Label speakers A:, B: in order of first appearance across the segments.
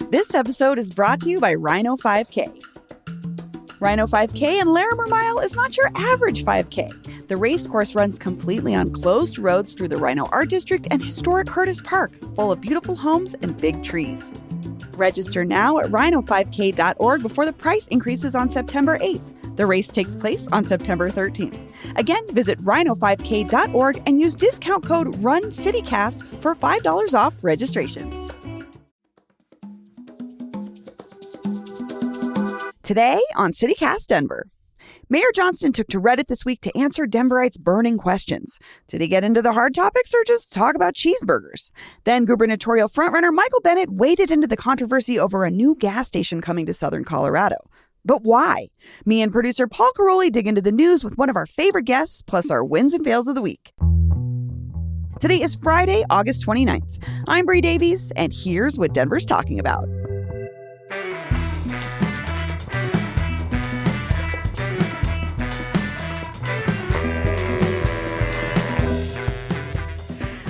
A: This episode is brought to you by Rhino 5K. Rhino 5K in Larimer Mile is not your average 5K. The race course runs completely on closed roads through the Rhino Art District and historic Curtis Park, full of beautiful homes and big trees. Register now at rhino5k.org before the price increases on September 8th. The race takes place on September 13th. Again, visit rhino5k.org and use discount code RUNCITYCAST for $5 off registration. Today on CityCast Denver, Mayor Johnston took to Reddit this week to answer Denverites' burning questions. Did he get into the hard topics or just talk about cheeseburgers? Then gubernatorial frontrunner Michael Bennet waded into the controversy over a new gas station coming to southern Colorado. But why? Me and producer Paul Caroli dig into the news with one of our favorite guests, plus our wins and fails of the week. Today is Friday, August 29th. I'm Bree Davies, and here's what Denver's talking about.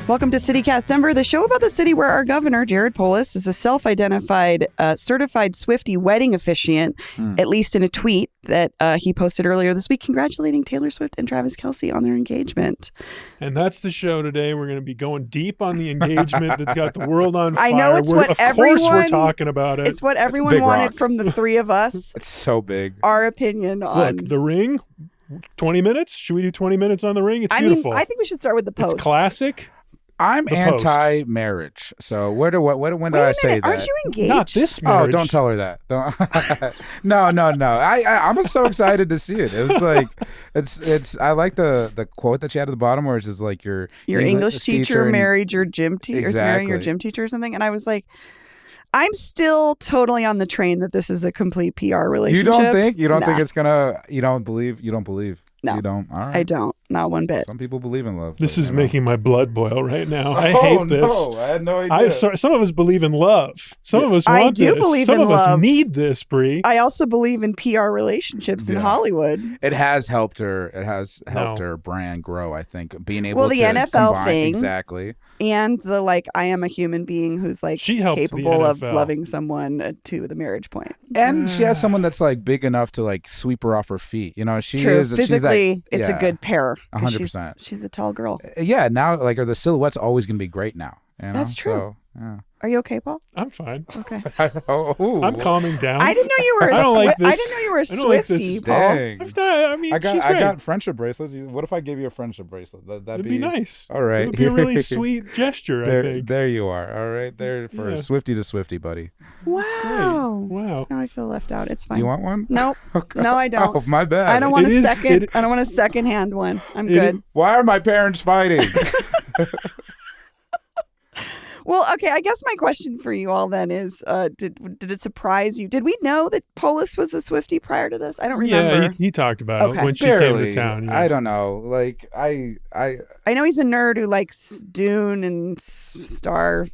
A: Welcome to CityCast Denver, the show about the city where our governor, Jared Polis, is a self-identified certified Swiftie wedding officiant, at least in a tweet that he posted earlier this week, congratulating Taylor Swift and Travis Kelce on their engagement.
B: And that's the show today. We're going to be going deep on the engagement that's got the world on fire.
A: I know it's what everyone...
B: Of course we're talking about it.
A: It's what everyone wanted from the three of us.
C: It's so big.
A: Our opinion on...
B: Look, The Ring, 20 minutes? Should we do 20 minutes on The Ring? It's beautiful.
A: I think we should start with the post.
B: It's classic.
C: I'm anti-marriage. So when did I say that?
A: Aren't you engaged?
B: Not this marriage.
C: Oh, don't tell her that. No. I'm so excited to see it. It was like, it's. I like the quote that she had at the bottom where it's just like your
A: English teacher
C: and,
A: married your gym teacher,
C: exactly.
A: marrying your gym teacher or something. And I was like, I'm still totally on the train that this is a complete PR relationship.
C: You don't think? You don't
A: Nah.
C: think it's gonna? You don't believe?
A: No.
C: You don't? All right.
A: I don't. Not one bit.
C: Some people believe in love.
B: This is making my blood boil right now. I hate this.
C: No, I had no idea.
B: Some of us believe in love. Some of us want this.
A: I do believe
B: Some
A: in
B: of us
A: love.
B: need this, Bree.
A: I also believe in PR relationships in Hollywood.
C: It has helped her. It has helped her brand grow, I think. Being able
A: the
C: to
A: NFL
C: combine,
A: thing.
C: Exactly.
A: And the I am a human being who's
B: she helped
A: capable
B: the
A: of
B: NFL.
A: loving someone to the marriage point.
C: And she has someone that's big enough to sweep her off her feet. You know, she
A: True.
C: is
A: Physically, it's a good pair.
C: 100%.
A: She's a tall girl.
C: Yeah, now the silhouette's always gonna be great now. You know?
A: That's true.
C: So, yeah.
A: Are you okay, Paul?
B: I'm fine.
A: Okay.
B: I'm calming down.
A: I didn't know you were a
B: I don't like this.
A: I didn't know you were a
B: I don't like this.
A: Swiftie, Paul.
C: Dang.
B: She's great.
C: I got friendship bracelets. What if I gave you a friendship bracelet? That'd
B: be nice.
C: All right.
B: It would be a really sweet gesture, I think.
C: There you are. All right. There for Swiftie to Swiftie, buddy.
A: Wow.
B: Wow.
A: Now I feel left out. It's fine.
C: You want one?
A: Nope.
C: Okay.
A: No, I don't.
C: Oh, my bad.
A: I don't want
B: It
A: I don't want a second-hand one. I'm good.
C: Why are my parents fighting?
A: Well, okay, I guess my question for you all then is, did it surprise you? Did we know that Polis was a Swiftie prior to this? I don't remember.
B: Yeah, he talked about it when she
C: Barely.
B: came to town. Yeah.
C: I don't know. I
A: know he's a nerd who likes Dune and Star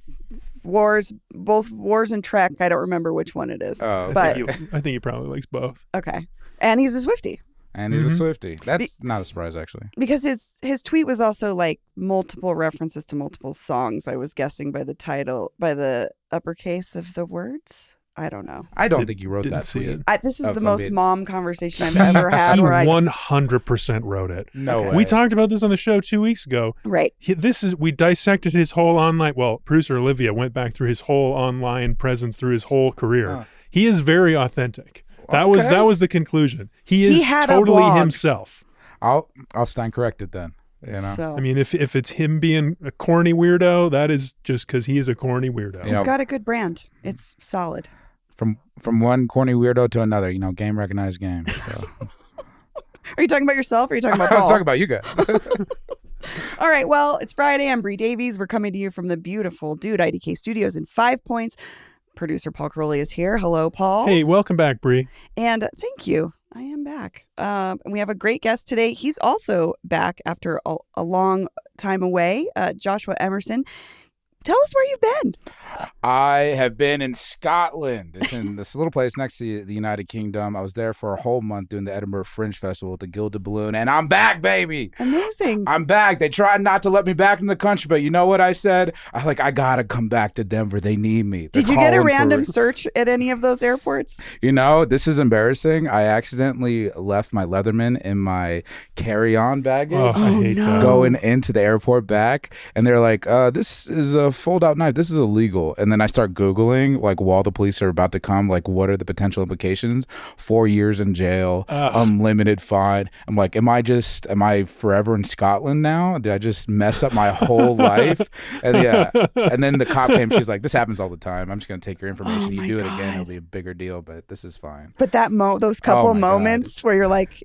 A: Wars, both Wars and Trek. I don't remember which one it is.
C: Oh,
A: but
B: I think he probably likes both.
A: Okay. And he's a Swiftie.
C: And he's a Swiftie. That's not a surprise, actually.
A: Because his tweet was also multiple references to multiple songs. I was guessing by the title, by the uppercase of the words. I don't know.
C: I don't think you wrote
B: didn't
C: that
B: see
C: tweet.
B: it.
A: This is the most mom conversation I've ever had.
B: He
A: where
B: 100% wrote it.
C: No way.
B: We talked about this on the show 2 weeks ago.
A: Right.
B: We dissected his whole online. Well, producer Olivia went back through his whole online presence through his whole career. He is very authentic. That was the conclusion. He is totally himself.
C: I'll stand corrected then. You know.
A: So,
B: I mean, if it's him being a corny weirdo, that is just because he is a corny weirdo.
A: he's got a good brand. It's solid.
C: From one corny weirdo to another, game recognized game. So.
A: Are you talking about yourself or are you talking about Paul?
C: I was talking about you guys.
A: All right, well, it's Friday. I'm Bree Davies. We're coming to you from the beautiful Dude IDK Studios in 5 Points. Producer Paul Caroli is here. Hello, Paul.
B: Hey, welcome back, Bree.
A: And thank you. I am back. And we have a great guest today. He's also back after a long time away, Joshua Emerson. tell us where you've been.
C: I have been in Scotland. It's in this little place next to the United Kingdom. I was there for a whole month doing the Edinburgh Fringe Festival with the Gilded Balloon, and I'm back, baby.
A: Amazing.
C: I'm back. They tried not to let me back in the country, but you know what I said? I gotta come back to Denver. They need me.
A: Did you get a random search at any of those airports?
C: You know, this is embarrassing. I accidentally left my Leatherman in my carry-on baggage.
B: I hate that.
C: Going into the airport back, and they're like, this is a fold-out knife. This is illegal. And then I start Googling, like, while the police are about to come, like, what are the potential implications? 4 years in jail, unlimited fine. I'm like, am I forever in Scotland now? Did I just mess up my whole life? And yeah. And then the cop came. She's like, this happens all the time. I'm just going to take your information. You do it again, it'll be a bigger deal, but this is fine.
A: But those couple moments where you're like,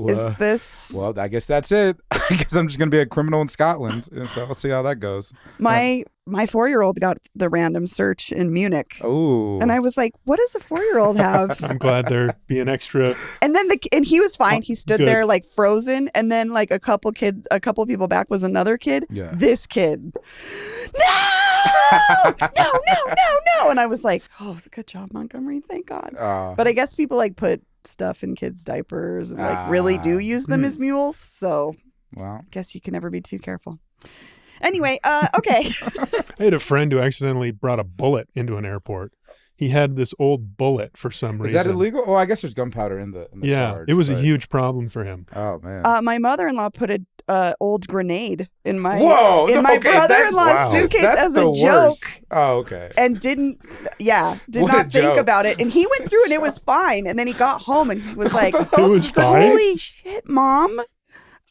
A: is this?
C: Well, I guess that's it. I guess I'm just going to be a criminal in Scotland. So I'll see how that goes.
A: My 4-year-old got the random search in Munich.
C: Oh.
A: And I was like, what does a 4-year-old have?
B: I'm glad they're being extra.
A: And then he was fine. He stood there like frozen. And then like a couple people back was another kid.
C: Yeah.
A: This kid. No! No. And I was like, oh, good job, Montgomery. Thank God. But I guess people like put stuff in kids' diapers and like really do use them as mules. So I guess you can never be too careful. Anyway, okay.
B: I had a friend who accidentally brought a bullet into an airport. He had this old bullet for some reason.
C: Is that illegal? Oh, I guess there's gunpowder in the charge,
B: it was a huge problem for him.
C: Oh man.
A: My mother-in-law put a old grenade in my
C: my
A: brother-in-law's suitcase as a joke.
C: Oh, okay.
A: And did not think about it. And he went through and it was fine. And then he got home and he was like,
B: it was fine?
A: Holy shit, Mom.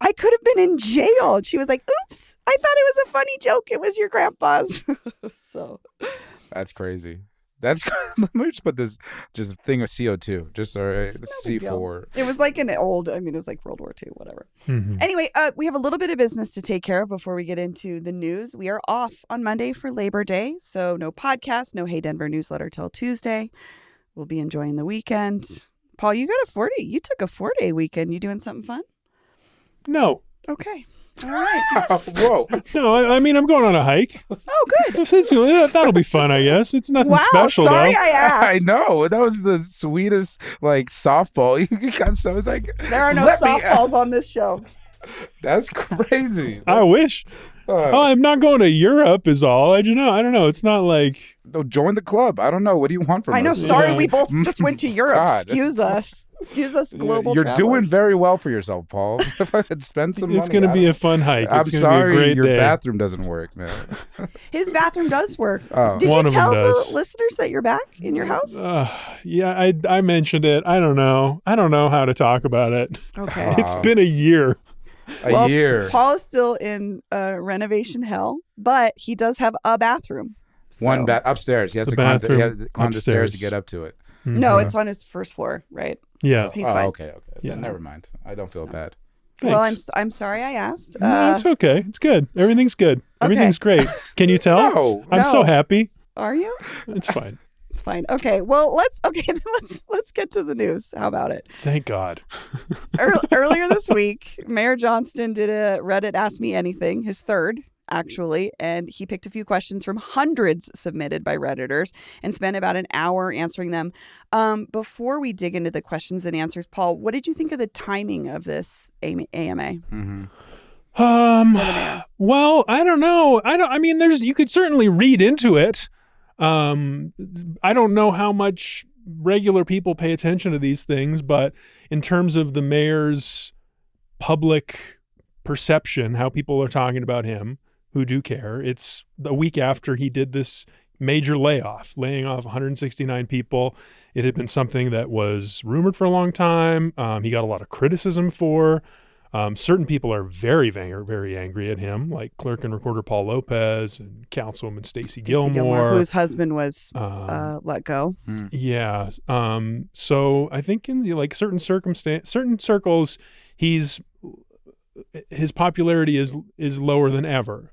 A: I could have been in jail. And she was like, oops, I thought it was a funny joke. It was your grandpa's. So
C: that's crazy. Let me just put this thing of CO2. Just C4.
A: It was like it was like World War II, whatever.
B: Mm-hmm.
A: Anyway, we have a little bit of business to take care of before we get into the news. We are off on Monday for Labor Day. So no podcast, no Hey Denver newsletter till Tuesday. We'll be enjoying the weekend. Paul, you took a 4-day weekend. You doing something fun?
B: No.
A: Okay. All right.
C: Whoa.
B: No, I mean, I'm going on a hike.
A: Oh, good.
B: That'll be fun, I guess. It's nothing special,
A: sorry
B: though.
A: I asked.
C: I know. That was the sweetest, like, softball. You got so it's like
A: there are no softballs on this show.
C: That's crazy.
B: I wish. I'm not going to Europe is all. I don't know. It's not like...
C: No, join the club. I don't know. What do you want from us?
A: I know. Sorry,
B: Yeah.
A: we both just went to Europe.
C: God.
A: Excuse us, global
C: You're
A: travelers.
C: doing very well for yourself, Paul. If I could spend some money.
B: It's going to be a fun hike.
C: I'm
B: It's going to
C: sorry
B: be a great
C: your
B: day.
C: bathroom doesn't work, man.
A: His bathroom does work.
C: Oh.
A: Did
B: One
A: you
B: of them
A: tell
B: does.
A: the listeners that you're back in your house?
B: Yeah, I mentioned it. I don't know how to talk about it.
A: Okay.
B: It's been a year.
C: A year.
A: Paul is still in renovation hell, but he does have a bathroom. So.
C: One upstairs. He has to climb the stairs to get up to it.
A: No, it's on his first floor, right?
B: Yeah.
A: He's fine.
C: Okay.
B: Yeah.
C: Never mind. I don't feel bad.
A: Well,
B: Thanks.
A: I'm sorry I asked.
B: No, it's okay. It's good. Everything's good. Everything's great. Can you tell?
C: No.
B: I'm so happy.
A: Are you?
B: It's fine.
A: It's fine. Okay. Well, let's get to the news. How about it?
B: Thank God.
A: Earlier this week, Mayor Johnston did a Reddit Ask Me Anything, his third, actually, and he picked a few questions from hundreds submitted by Redditors and spent about an hour answering them. Before we dig into the questions and answers, Paul, what did you think of the timing of this AMA?
C: Mm-hmm.
B: Well, I don't know. I mean, you could certainly read into it. I don't know how much regular people pay attention to these things, but in terms of the mayor's public perception, how people are talking about him, who do care, it's a week after he did this major laying off 169 people. It had been something that was rumored for a long time. He got a lot of criticism for. Certain people are very, very angry at him, like Clerk and Recorder Paul Lopez and Councilwoman Stacey Gilmore,
A: whose husband was let go.
B: Yeah. So I think in like certain circles, his popularity is lower than ever.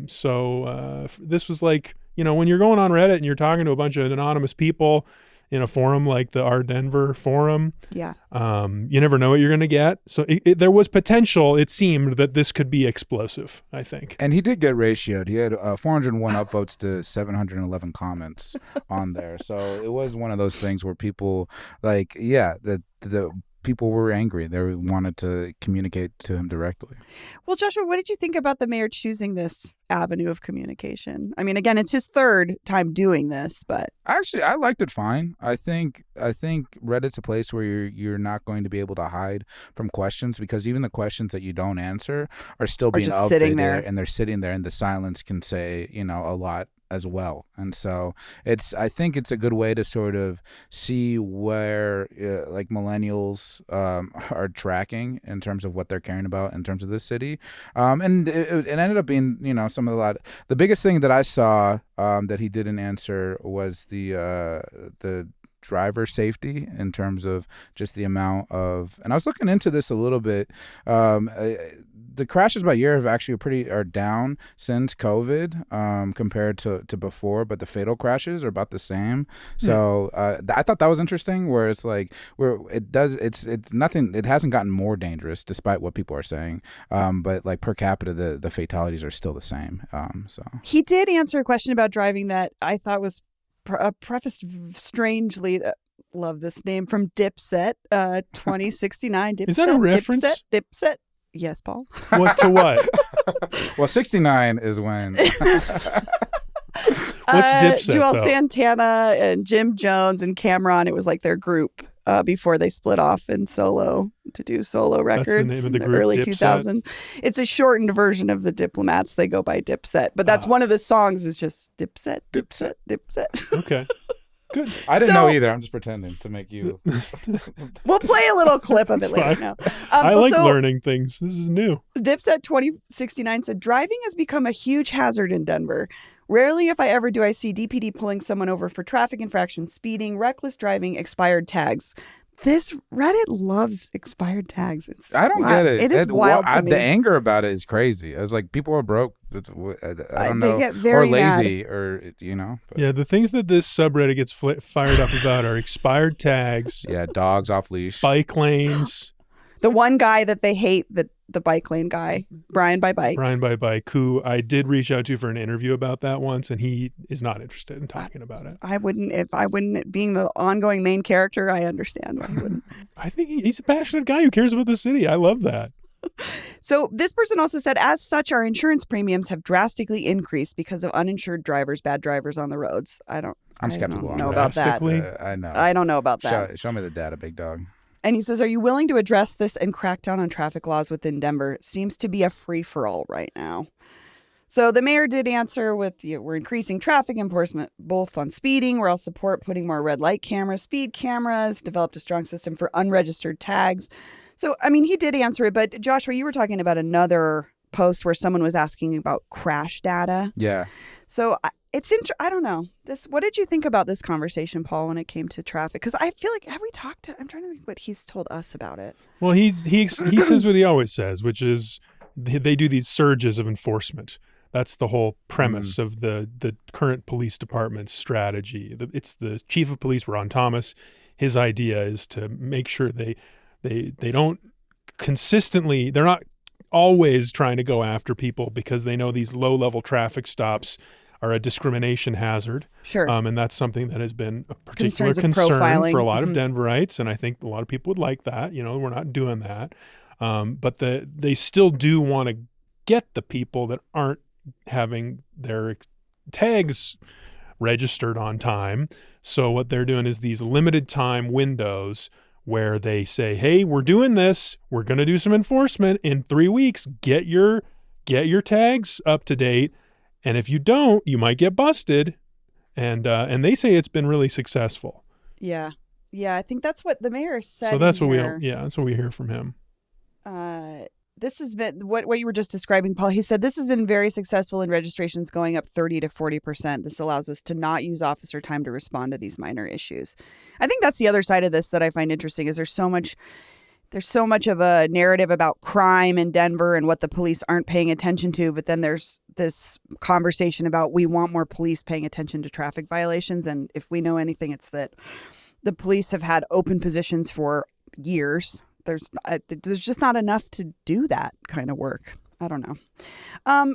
B: So this was like, when you're going on Reddit and you're talking to a bunch of anonymous people in a forum like the Our Denver forum.
A: Yeah.
B: You never know what you're going to get. So there was potential, it seemed, that this could be explosive, I think.
C: And he did get ratioed. He had 401 upvotes to 711 comments on there. So it was one of those things where people, like, yeah, the people were angry. They wanted to communicate to him directly.
A: Well, Joshua, what did you think about the mayor choosing this avenue of communication? I mean, again, it's his third time doing this, but
C: actually, I liked it fine. I think Reddit's a place where you're not going to be able to hide from questions, because even the questions that you don't answer are still being up
A: sitting there,
C: and they're sitting there, and the silence can say, a lot as well. And so I think it's a good way to sort of see where like millennials are tracking in terms of what they're caring about in terms of this city. And it ended up being, some of the biggest thing that I saw that he didn't answer was the driver safety, in terms of just the amount of, and I was looking into this a little bit. The crashes by year have actually are down since COVID compared to before, but the fatal crashes are about the same. So I thought that was interesting, where it's like it's nothing. It hasn't gotten more dangerous despite what people are saying, but like per capita, the fatalities are still the same. So
A: he did answer a question about driving that I thought was prefaced strangely. Love this name from Dipset, 2069. Dipset,
B: is that a reference?
A: Dipset. Yes, Paul.
B: What to what?
C: Well, 69 is when.
B: What's Dipset?
A: Joel Santana and Jim Jones and Cameron. It was like their group before they split off in solo to do solo records.
B: That's the name of the
A: in
B: group,
A: early
B: Dipset.
A: 2000. It's a shortened version of the Diplomats. They go by Dipset, but that's one of the songs. Is just Dipset, Dipset, Dipset.
B: Okay. Good.
C: I didn't know either. I'm just pretending to make you.
A: We'll play a little clip of it later now.
B: I like learning things. This is new.
A: Dipset 2069 said, driving has become a huge hazard in Denver. Rarely, if I ever do, I see DPD pulling someone over for traffic infractions, speeding, reckless driving, expired tags. This Reddit loves expired tags.
C: I don't get it.
A: It is wild to me.
C: The anger about it is crazy. I was like, people are broke. I don't know.
A: They get very
C: or lazy,
A: mad.
C: or But.
B: Yeah, the things that this subreddit gets fired up about are expired tags.
C: Yeah, dogs off leash.
B: Bike lanes.
A: The one guy that they hate, the bike lane guy, Brian by Bike.
B: Brian by Bike, who I did reach out to for an interview about that once, and he is not interested in talking about it.
A: I wouldn't, being the ongoing main character, I understand why he wouldn't.
B: I think he's a passionate guy who cares about the city. I love that.
A: So this person also said, as such, our insurance premiums have drastically increased because of uninsured drivers, bad drivers on the roads.
C: I'm skeptical
A: I don't know
C: on
A: about that.
C: I know.
A: I don't know about that.
C: Show me the data, big dog.
A: And he says, are you willing to address this and crack down on traffic laws within Denver? Seems to be a free-for-all right now. So the mayor did answer with, we're increasing traffic enforcement, both on speeding. We'll support putting more red light cameras, speed cameras, developed a strong system for unregistered tags. So, I mean, he did answer it. But Joshua, you were talking about another post where someone was asking about crash data.
C: Yeah.
A: So I don't know. What did you think about this conversation, Paul, when it came to traffic? Because I feel like, have we talked to, I'm trying to think what he's told us about it.
B: Well, he says what he always says, which is they do these surges of enforcement. That's the whole premise of the current police department's strategy. It's the chief of police, Ron Thomas. His idea is to make sure they don't consistently, they're not always trying to go after people, because they know these low-level traffic stops are a discrimination hazard.
A: Sure.
B: And that's something that has been a particular concern for a lot of Denverites, and I think a lot of people would like that. We're not doing that. But they still do want to get the people that aren't having their tags registered on time. So what they're doing is these limited time windows where they say, hey, we're doing this. We're going to do some enforcement in 3 weeks. Get your tags up to date. And if you don't, you might get busted. And they say it's been really successful.
A: Yeah. Yeah, I think that's what the mayor said.
B: So that's what we hear from him.
A: This has been what you were just describing, Paul. He said this has been very successful in registrations going up 30 to 40%. This allows us to not use officer time to respond to these minor issues. I think that's the other side of this that I find interesting is there's so much of a narrative about crime in Denver and what the police aren't paying attention to. But then there's this conversation about we want more police paying attention to traffic violations. And if we know anything, it's that The police have had open positions for years. There's just not enough to do that kind of work. I don't know.
B: I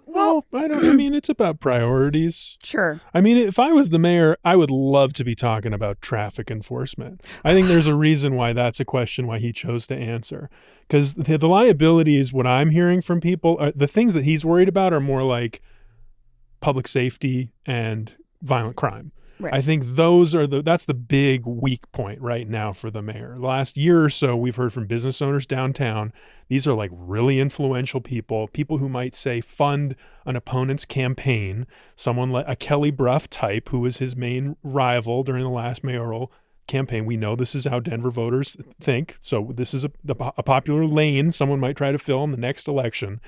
B: mean, it's about priorities.
A: Sure.
B: I mean, if I was the mayor, I would love to be talking about traffic enforcement. I think there's a reason why that's a question why he chose to answer. Because the liabilities, what I'm hearing from people, the things that he's worried about are more like public safety and violent crime.
A: Right.
B: I think that's the big weak point right now for the mayor. Last year or so, we've heard from business owners downtown. These are like really influential people who might say fund an opponent's campaign, someone like a Kelly Brough type who was his main rival during the last mayoral campaign. We know this is how Denver voters think. So this is a popular lane someone might try to fill in the next election.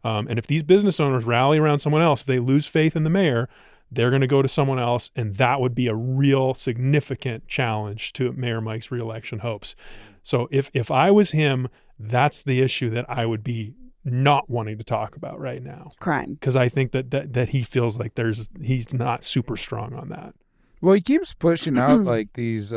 B: And if these business owners rally around someone else, if they lose faith in the mayor, they're going to go to someone else, and that would be a real significant challenge to Mayor Mike's reelection hopes. So if I was him, that's the issue that I would be not wanting to talk about right now.
A: Crime.
B: Because I think that he feels like he's not super strong on that.
C: Well, he keeps pushing out like these, his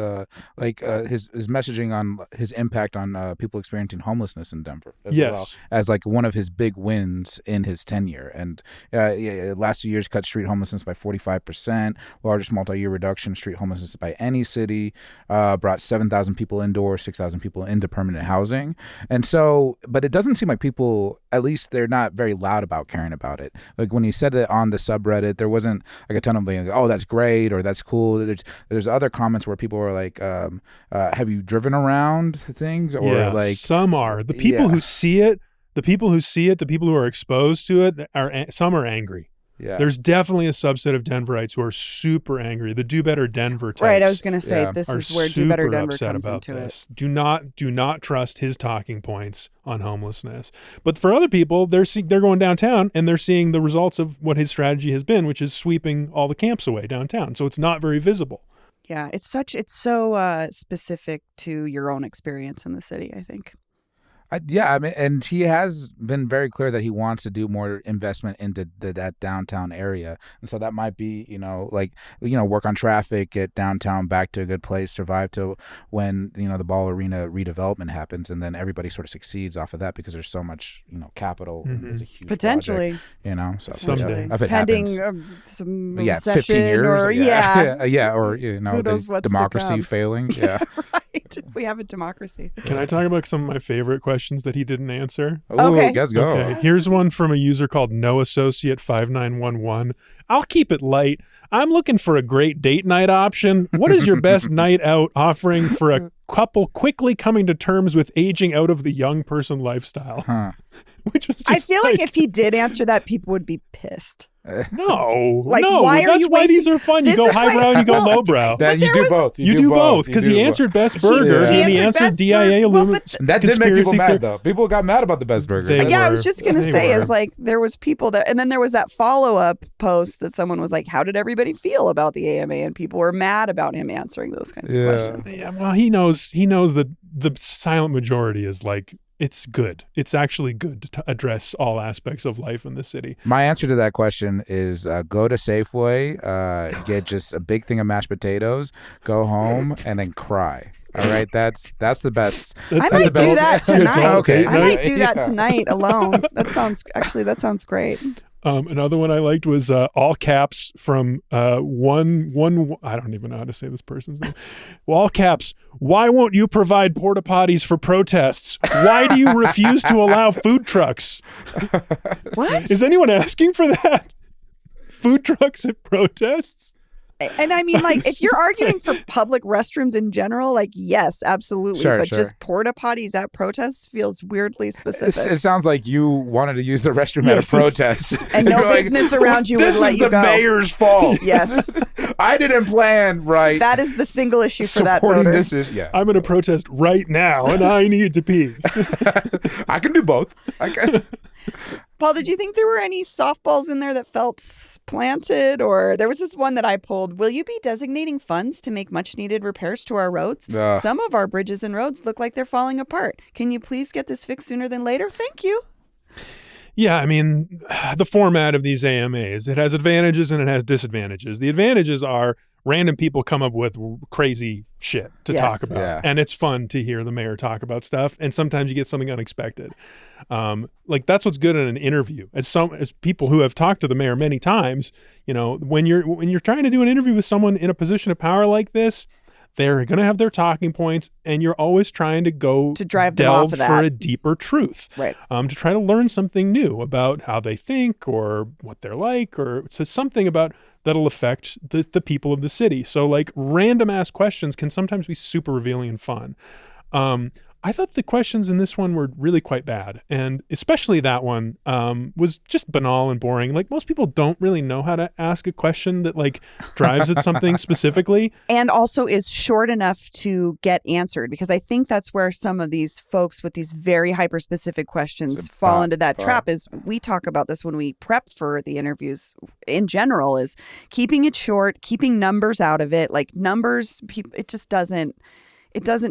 C: messaging on his impact on people experiencing homelessness in Denver, as well as like one of his big wins in his tenure. And last 2 years cut street homelessness by 45%, largest multi-year reduction in street homelessness by any city, brought 7,000 people indoors, 6,000 people into permanent housing. And so, but it doesn't seem like people, at least they're not very loud about caring about it. Like when he said it on the subreddit, there wasn't like a ton of being like, oh, that's great or that's cool. There's other comments where people were like, have you driven around things? Or like
B: some are. The people who see it, the people who are exposed to it, some are angry. Yeah. There's definitely a subset of Denverites who are super angry. The Do Better Denver types.
A: Right, I was going to say this is where Do Better Denver comes into
B: this. Do not trust his talking points on homelessness. But for other people, they're going downtown and they're seeing the results of what his strategy has been, which is sweeping all the camps away downtown. So it's not very visible.
A: Yeah, it's so specific to your own experience in the city, I think.
C: I mean, and he has been very clear that he wants to do more investment into that downtown area. And so that might be, work on traffic, get downtown back to a good place, survive to when, the Ball Arena redevelopment happens. And then everybody sort of succeeds off of that because there's so much, capital.
B: Mm-hmm.
C: It's a huge
A: potentially,
C: project, so
B: someday.
C: If it
A: pending
C: happens,
A: some
C: 15 years.
A: Or,
C: or,
A: who knows what's
C: democracy failing. Yeah.
A: Right. If we have a democracy.
B: Can I talk about some of my favorite questions that he didn't answer?
C: Okay. Let's go.
B: Okay. Here's one from a user called NoAssociate5911. I'll keep it light. I'm looking for a great date night option. What is your best night out offering for a couple quickly coming to terms with aging out of the young person lifestyle?
C: Huh.
B: Which was just
A: I feel like if he did answer that, people would be pissed.
B: No,
A: why
B: that's why these are fun. You go highbrow and you go lowbrow.
C: You do both.
B: You do both because he answered Best Burger and he answered DIA Aluminum.
C: That did make people mad though. People got mad about the Best Burger.
A: I was just gonna say is like there was people that, and then there was that follow-up post that someone was like, "How did everybody feel about the AMA?" And people were mad about him answering those kinds of questions.
B: Yeah, well, he knows that the silent majority is like. It's good. It's actually good to address all aspects of life in the city.
C: My answer to that question is go to Safeway, get just a big thing of mashed potatoes, go home, and then cry. All right, that's the best.
A: I might do that tonight.
C: Okay.
A: I might do that tonight alone. That sounds great.
B: Another one I liked was all caps from one. I don't even know how to say this person's name. Well, all caps. Why won't you provide porta potties for protests? Why do you refuse to allow food trucks?
A: What?
B: Is anyone asking for that? Food trucks at protests?
A: And I mean, like, if you're arguing for public restrooms in general, like, yes, absolutely.
C: Sure.
A: Just porta potties at protests feels weirdly specific.
C: It sounds like you wanted to use the restroom at a protest.
A: And no business around you would let you go.
C: This is the mayor's fault.
A: Yes.
C: I didn't plan right.
A: That is the single issue for that
C: Supporting
A: voter.
C: This is, yeah.
B: I'm going to protest right now, and I need to pee.
C: I can do both. I can.
A: Paul, did you think there were any softballs in there that felt planted? Or there was this one that I pulled. Will you be designating funds to make much needed repairs to our roads? Some of our bridges and roads look like they're falling apart. Can you please get this fixed sooner than later? Thank you.
B: Yeah, I mean, the format of these AMAs, it has advantages and it has disadvantages. The advantages are random people come up with crazy shit to talk about.
C: Yeah.
B: And it's fun to hear the mayor talk about stuff. And sometimes you get something unexpected. Like that's what's good in an interview. As people who have talked to the mayor many times, you know, when you're trying to do an interview with someone in a position of power like this, they're going to have their talking points, and you're always trying to go
A: to drive them off of that
B: for a deeper truth,
A: right?
B: To try to learn something new about how they think or what they're like, or so something about that'll affect the people of the city. So like random ass questions can sometimes be super revealing and fun. I thought the questions in this one were really quite bad. And especially that one was just banal and boring. Like most people don't really know how to ask a question that like drives at something specifically.
A: And also is short enough to get answered, because I think that's where some of these folks with these very hyper specific questions fall into that trap. Is we talk about this when we prep for the interviews in general, is keeping it short, keeping numbers out of it. Like numbers, it just doesn't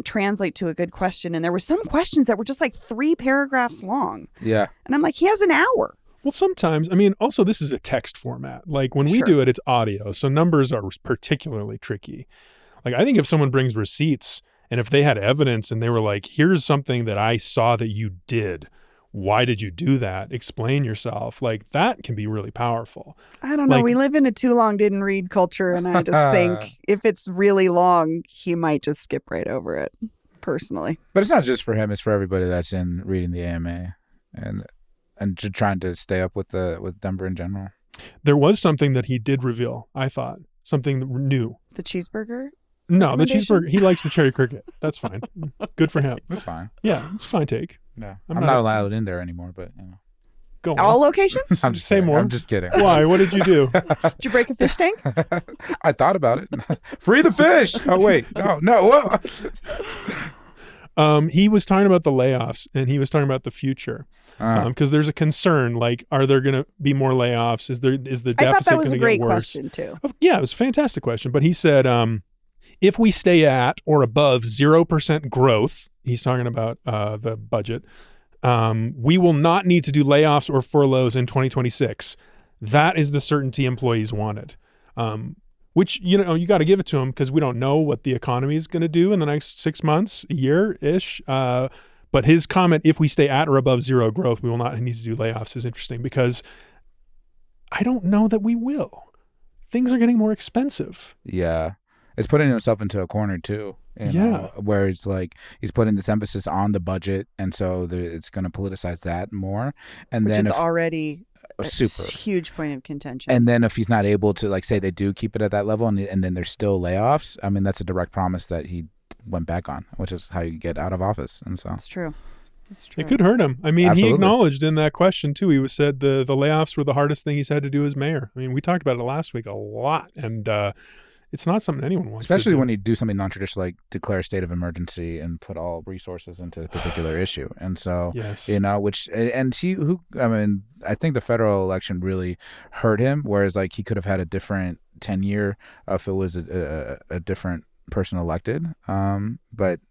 A: translate to a good question. And there were some questions that were just like 3 paragraphs long.
C: Yeah.
A: And I'm like, he has an hour.
B: Well, sometimes, I mean, also this is a text format. Like when we do it, it's audio. So numbers are particularly tricky. Like I think if someone brings receipts and if they had evidence and they were like, here's something that I saw that you did, why did you do that? Explain yourself. Like that can be really powerful.
A: I don't know.
B: Like,
A: we live in a too long didn't read culture. And I just think if it's really long, he might just skip right over it personally.
C: But it's not just for him. It's for everybody that's in reading the AMA and trying to stay up with Denver in general.
B: There was something that he did reveal, I thought. Something new.
A: The cheeseburger?
B: No, the cheeseburger. He likes the cherry cricket. That's fine. Good for him.
C: That's fine.
B: Yeah, it's a fine take.
C: No, I'm not allowed in there anymore, but you know.
B: Go on.
A: All locations?
C: I'm just
B: say
C: kidding.
B: more.
C: I'm just kidding.
B: Why? What did you do?
A: Did you break a fish tank?
C: I thought about it. Free the fish. Oh wait, no. Whoa.
B: He was talking about the layoffs, and he was talking about the future. Because there's a concern, like, are there going to be more layoffs? Is the deficit going to get worse?
A: I thought that was a great question too.
B: Yeah, it was a fantastic question. But he said, if we stay at or above 0% growth, he's talking about the budget, we will not need to do layoffs or furloughs in 2026. That is the certainty employees wanted. Which, you know, you got to give it to them because we don't know what the economy is going to do in the next 6 months, a year-ish. But his comment, if we stay at or above 0 growth, we will not need to do layoffs, is interesting because I don't know that we will. Things are getting more expensive.
C: Yeah. It's putting himself into a corner too. You know, where it's like he's putting this emphasis on the budget, and so it's going to politicize that more. And
A: which
C: then
A: is already a
C: super
A: huge point of contention.
C: And then if he's not able to, like, say they do keep it at that level, and then there's still layoffs, I mean, that's a direct promise that he went back on, which is how you get out of office. And so
A: it's true.
B: It could hurt him. I mean,
C: Absolutely.
B: He acknowledged in that question too. He said the layoffs were the hardest thing he's had to do as mayor. I mean, we talked about it last week a lot, and it's not something anyone wants.
C: Especially
B: to do.
C: when you do something non-traditional, like declare a state of emergency and put all resources into a particular issue. And so, you know, I think the federal election really hurt him. Whereas, like, he could have had a different tenure if it was a different person elected. But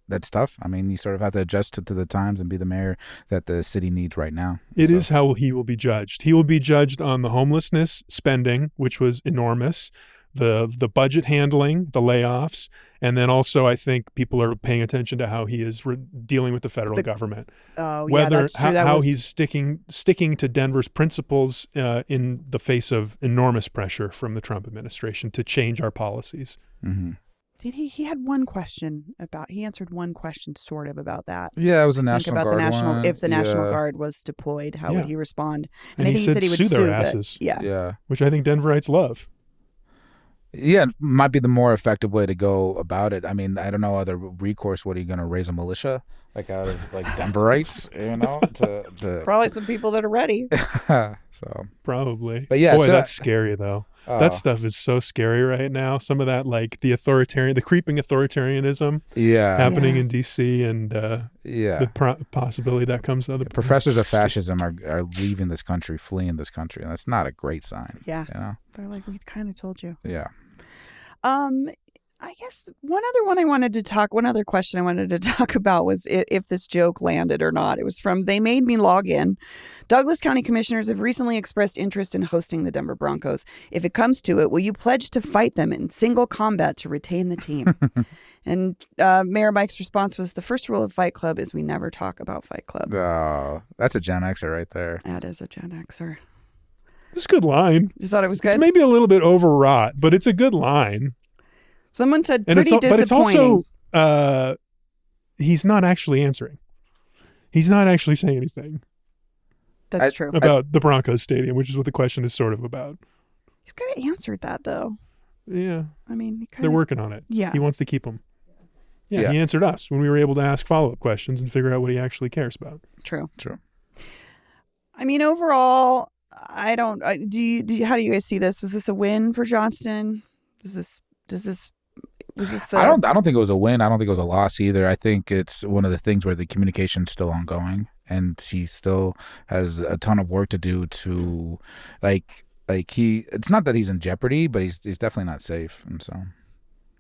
C: that's tough. I mean, you sort of have to adjust to the times and be the mayor that the city needs right now.
B: It is how he will be judged. He will be judged on the homelessness spending, which was enormous, the budget handling, the layoffs, and then also I think people are paying attention to how he is dealing with the federal government.
A: Oh, yeah, that's true.
B: How he's sticking to Denver's principles in the face of enormous pressure from the Trump administration to change our policies.
C: Mm-hmm.
A: Did he had one question he answered one question sort of about that.
C: Yeah, it was a National Guard one.
A: If the National Guard was deployed, how would he respond?
B: And I think he said he would sue their asses.
A: Yeah.
B: Which I think Denverites love.
C: Yeah, it might be the more effective way to go about it. I mean, I don't know other recourse. What are you going to raise a militia like out of like Denverites? You know, to
A: probably some people that are ready.
C: So
B: probably,
C: but yeah,
B: boy, that's scary though. That stuff is so scary right now. Some of that, like the creeping authoritarianism, happening in D.C. and the possibility that comes to other
C: professors of fascism are leaving this country, fleeing this country, and that's not a great sign.
A: Yeah,
C: you know?
A: They're like, we kind of told you.
C: Yeah.
A: I guess one other question I wanted to talk about was if this joke landed or not. It was from They Made Me Log In. Douglas County commissioners have recently expressed interest in hosting the Denver Broncos. If it comes to it, will you pledge to fight them in single combat to retain the team? And Mayor Mike's response was, the first rule of Fight Club is we never talk about Fight Club.
C: Oh, that's a Gen Xer right there.
A: That is a Gen Xer.
B: It's a good line.
A: You thought it was good?
B: It's maybe a little bit overwrought, but it's a good line.
A: Someone said pretty disappointing.
B: But it's also, he's not actually answering. He's not actually saying anything.
A: That's true.
B: About the Broncos Stadium, which is what the question is sort of about.
A: He's kind of answered that, though.
B: Yeah.
A: I mean,
B: they're working on it.
A: Yeah.
B: He wants to keep them. Yeah, he answered us when we were able to ask follow-up questions and figure out what he actually cares about.
A: True.
B: I
A: mean, overall, I don't. How do you guys see this? Was this a win for Johnston? Was this?
C: I don't think it was a win. I don't think it was a loss either. I think it's one of the things where the communication's still ongoing, and he still has a ton of work to do to, it's not that he's in jeopardy, but he's definitely not safe, and so.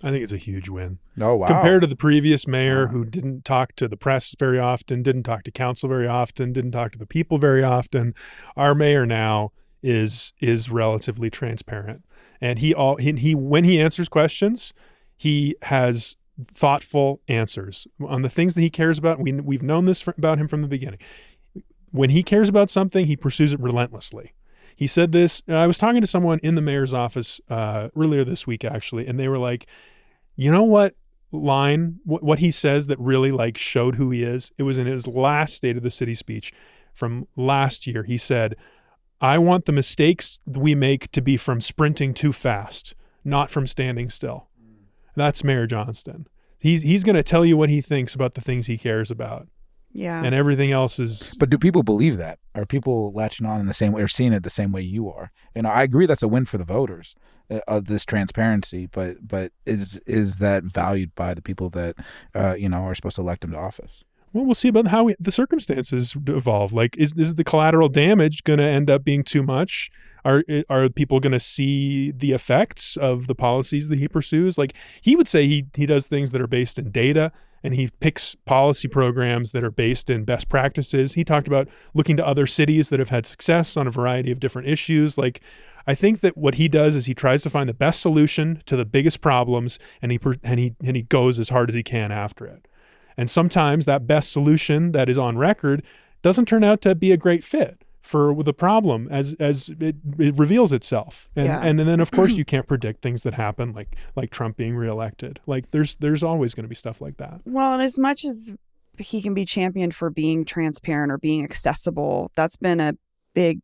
B: I think it's a huge win.
C: Oh, wow.
B: Compared to the previous mayor who didn't talk to the press very often, didn't talk to council very often, didn't talk to the people very often, our mayor now is relatively transparent. And he when he answers questions, he has thoughtful answers on the things that he cares about. We've known this about him from the beginning. When he cares about something, he pursues it relentlessly. He said this, and I was talking to someone in the mayor's office earlier this week, actually, and they were like, you know what line, what he says that really showed who he is? It was in his last State of the City speech from last year. He said, I want the mistakes we make to be from sprinting too fast, not from standing still. That's Mayor Johnston. He's going to tell you what he thinks about the things he cares about.
A: Yeah.
B: And everything else is...
C: But do people believe that? Are people latching on in the same way or seeing it the same way you are? I agree that's a win for the voters of this transparency, but is that valued by the people that, are supposed to elect him to office?
B: Well, we'll see about how the circumstances evolve. Is the collateral damage going to end up being too much? Are people going to see the effects of the policies that he pursues? He would say he does things that are based in data, and he picks policy programs that are based in best practices. He talked about looking to other cities that have had success on a variety of different issues. I think that what he does is he tries to find the best solution to the biggest problems, and he goes as hard as he can after it. And sometimes that best solution that is on record doesn't turn out to be a great fit for the problem as it reveals itself. And then of course you can't predict things that happen like Trump being reelected. There's always going to be stuff like that.
A: Well, and as much as he can be championed for being transparent or being accessible, that's been a big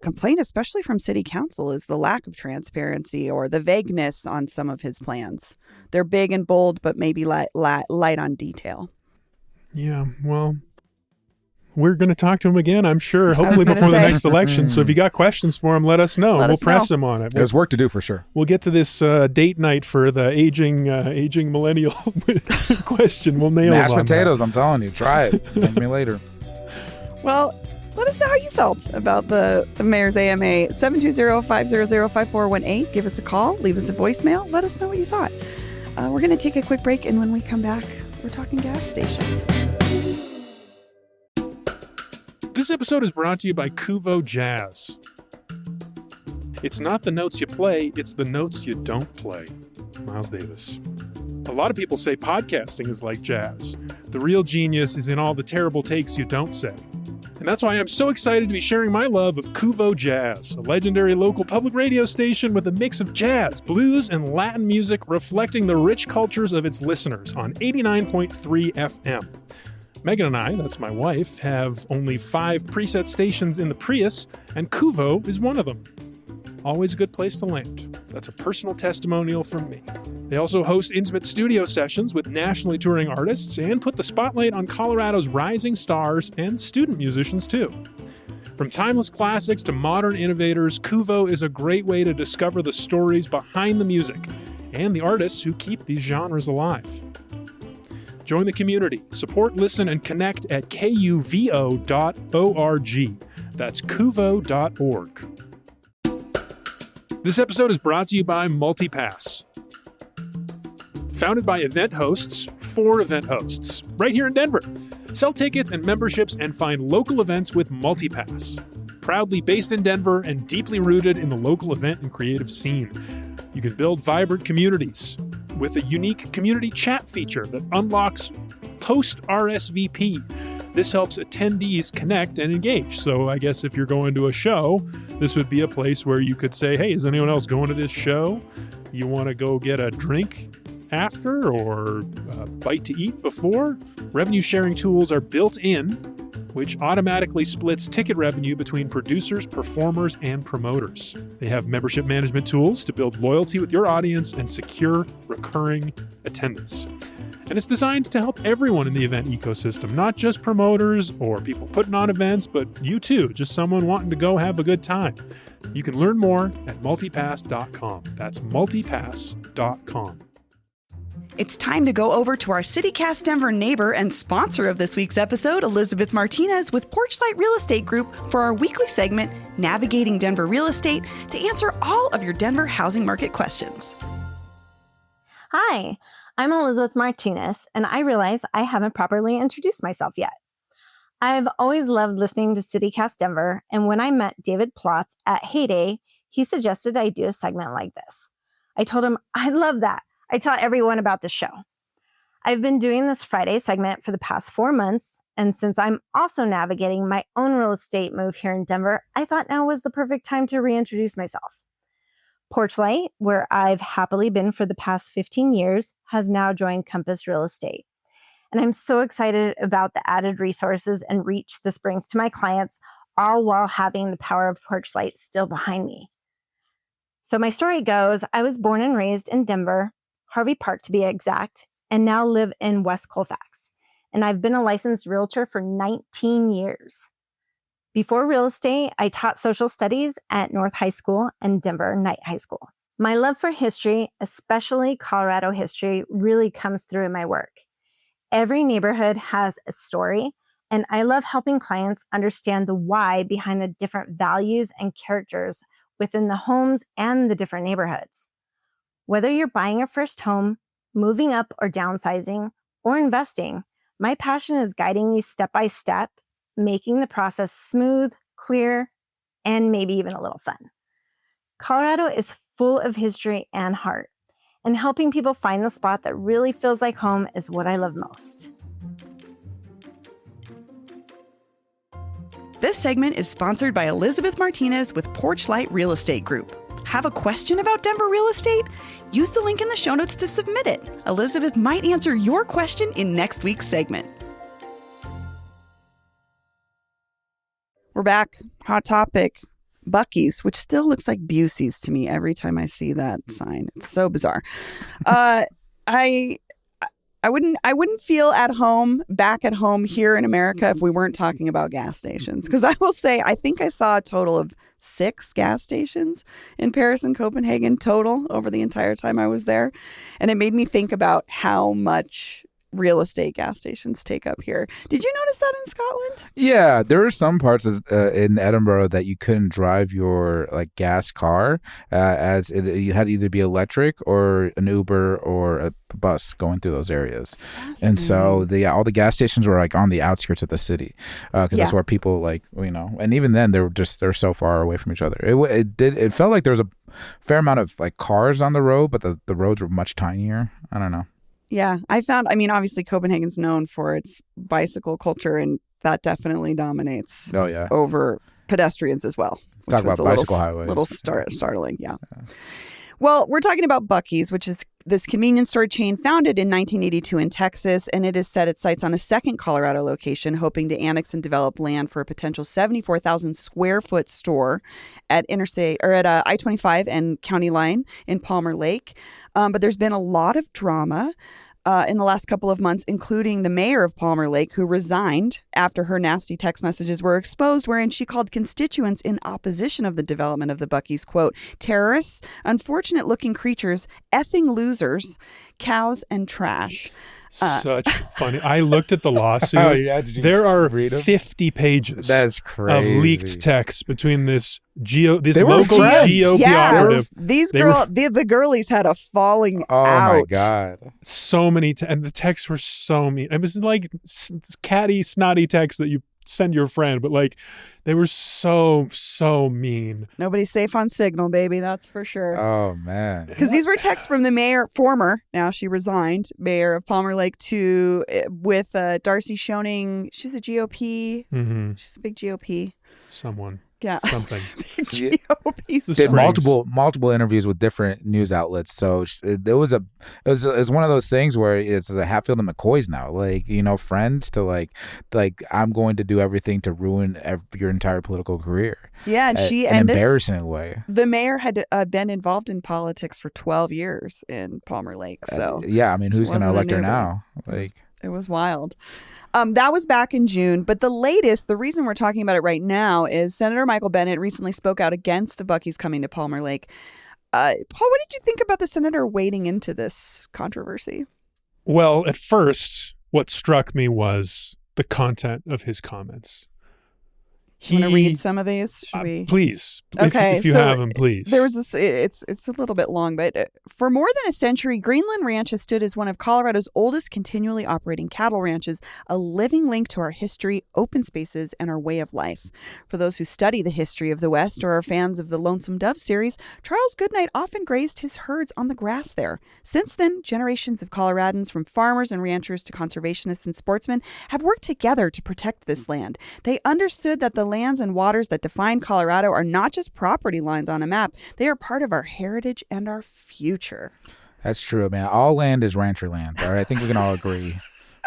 A: complaint, especially from city council, is the lack of transparency or the vagueness on some of his plans. They're big and bold, but maybe light on detail.
B: Yeah, well, we're going to talk to him again, I'm sure, hopefully before the next election. So if you got questions for him, let us know. We'll press him on it.
C: There's work to do for sure.
B: We'll get to this date night for the aging millennial question. We'll nail
C: Mashed
B: him on
C: potatoes, I'm telling you. Try it. Thank me later.
A: Well, let us know how you felt about the Mayor's AMA. 720-500-5418. Give us a call. Leave us a voicemail. Let us know what you thought. We're going to take a quick break, and when we come back, we're talking gas stations.
B: This episode is brought to you by Kuvo Jazz. It's not the notes you play, it's the notes you don't play. Miles Davis. A lot of people say podcasting is like jazz. The real genius is in all the terrible takes you don't say. And that's why I'm so excited to be sharing my love of Kuvo Jazz, a legendary local public radio station with a mix of jazz, blues, and Latin music reflecting the rich cultures of its listeners on 89.3 FM. Megan and I, that's my wife, have only 5 preset stations in the Prius, and Kuvo is one of them. Always a good place to land. That's a personal testimonial from me. They also host intimate studio sessions with nationally touring artists and put the spotlight on Colorado's rising stars and student musicians too. From timeless classics to modern innovators, Kuvo is a great way to discover the stories behind the music and the artists who keep these genres alive. Join the community, support, listen, and connect at kuvo.org. That's kuvo.org. This episode is brought to you by MultiPass. Founded by event hosts for event hosts, right here in Denver. Sell tickets and memberships and find local events with MultiPass. Proudly based in Denver and deeply rooted in the local event and creative scene. You can build vibrant communities with a unique community chat feature that unlocks post-RSVP. This helps attendees connect and engage. So I guess if you're going to a show, this would be a place where you could say, hey, is anyone else going to this show? You want to go get a drink after or a bite to eat before? Revenue sharing tools are built in, which automatically splits ticket revenue between producers, performers, and promoters. They have membership management tools to build loyalty with your audience and secure recurring attendance. And it's designed to help everyone in the event ecosystem, not just promoters or people putting on events, but you too, just someone wanting to go have a good time. You can learn more at multipass.com. That's multipass.com.
A: It's time to go over to our CityCast Denver neighbor and sponsor of this week's episode, Elizabeth Martinez with Porchlight Real Estate Group, for our weekly segment, Navigating Denver Real Estate, to answer all of your Denver housing market questions.
D: Hi, I'm Elizabeth Martinez, and I realize I haven't properly introduced myself yet. I've always loved listening to CityCast Denver, and when I met David Plotz at Heyday, he suggested I do a segment like this. I told him, I love that. I tell everyone about the show. I've been doing this Friday segment for the past 4 months, and since I'm also navigating my own real estate move here in Denver, I thought now was the perfect time to reintroduce myself. Porchlight, where I've happily been for the past 15 years, has now joined Compass Real Estate. And I'm so excited about the added resources and reach this brings to my clients, all while having the power of Porchlight still behind me. So my story goes, I was born and raised in Denver, Harvey Park to be exact, and now live in West Colfax. And I've been a licensed realtor for 19 years. Before real estate, I taught social studies at North High School and Denver Knight High School. My love for history, especially Colorado history, really comes through in my work. Every neighborhood has a story, and I love helping clients understand the why behind the different values and characters within the homes and the different neighborhoods. Whether you're buying a first home, moving up or downsizing, or investing, my passion is guiding you step by step, making the process smooth, clear, and maybe even a little fun. Colorado is full of history and heart, and helping people find the spot that really feels like home is what I love most.
A: This segment is sponsored by Elizabeth Martinez with Porchlight Real Estate Group. Have a question about Denver real estate? Use the link in the show notes to submit it. Elizabeth might answer your question in next week's segment. We're back. Hot topic. Buc-ees, which still looks like Buc-ees to me every time I see that sign. It's so bizarre. I wouldn't feel back at home here in America if we weren't talking about gas stations. Because I will say, I think I saw a total of 6 gas stations in Paris and Copenhagen total over the entire time I was there. And it made me think about how much real estate gas stations take up here. Did you notice that in Scotland?
C: Yeah, there are some parts in Edinburgh that you couldn't drive your gas car, you had to either be electric or an Uber or a bus going through those areas. And so all the gas stations were on the outskirts of the city because that's where people and even then they're so far away from each other. It felt like there was a fair amount of cars on the road, but the roads were much tinier. I don't know.
A: Yeah, obviously Copenhagen's known for its bicycle culture, and that definitely dominates over pedestrians as well.
C: Talk about bicycle highways.
A: A little startling, yeah. Well, we're talking about Buc-ees, which is this convenience store chain founded in 1982 in Texas, and it has set its sights on a second Colorado location, hoping to annex and develop land for a potential 74,000 square foot store at I-25 and County Line in Palmer Lake. But there's been a lot of drama in the last couple of months, including the mayor of Palmer Lake, who resigned after her nasty text messages were exposed, wherein she called constituents in opposition of the development of the Buc-ees, quote, terrorists, unfortunate-looking creatures, effing losers, cows, and trash.
B: Such funny. I looked at the lawsuit.
C: Oh, yeah. Did you
B: there are
C: read 'em?
B: 50 pages
C: That's crazy.
B: of leaked text between this local
C: friends.
B: GOP
A: Yeah.
B: operative.
A: The girlies had a falling
C: Oh
A: out.
C: my God.
B: So many, and the texts were so mean. It was like catty, snotty texts that you send your friend, but like they were so mean.
A: Nobody's safe on Signal, baby. That's for sure.
C: Oh man.
A: Because these were texts from the former, now she resigned, mayor of Palmer Lake with Darcy Schoening. She's a GOP.
B: Mm-hmm.
A: She's a big GOP.
B: Someone.
A: Yeah.
B: Something.
A: GOP.
C: Did multiple interviews with different news outlets. So it was one of those things where it's the Hatfield and McCoys now, like, you know, friends to like I'm going to do everything to ruin your entire political career.
A: Yeah, and
C: an embarrassing way.
A: The mayor had been involved in politics for 12 years in Palmer Lake. So
C: yeah, I mean, who's going to elect her
A: newbie.
C: now? Like,
A: it was wild. That was back in June, but the reason we're talking about it right now is Senator Michael Bennet recently spoke out against the Buc-ees coming to Palmer Lake. Paul, what did you think about the senator wading into this controversy?
B: Well, at first, what struck me was the content of his comments.
A: You want to read some of these? Should we?
B: Please.
A: Okay.
B: If you have them, please.
A: There was this, it's a little bit long, but for more than a century, Greenland Ranch has stood as one of Colorado's oldest continually operating cattle ranches, a living link to our history, open spaces, and our way of life. For those who study the history of the West or are fans of the Lonesome Dove series, Charles Goodnight often grazed his herds on the grass there. Since then, generations of Coloradans, from farmers and ranchers to conservationists and sportsmen, have worked together to protect this land. They understood that the lands and waters that define Colorado are not just property lines on a map. They are part of our heritage and our future.
C: That's true, man. All land is rancher land. All right, I think we can all agree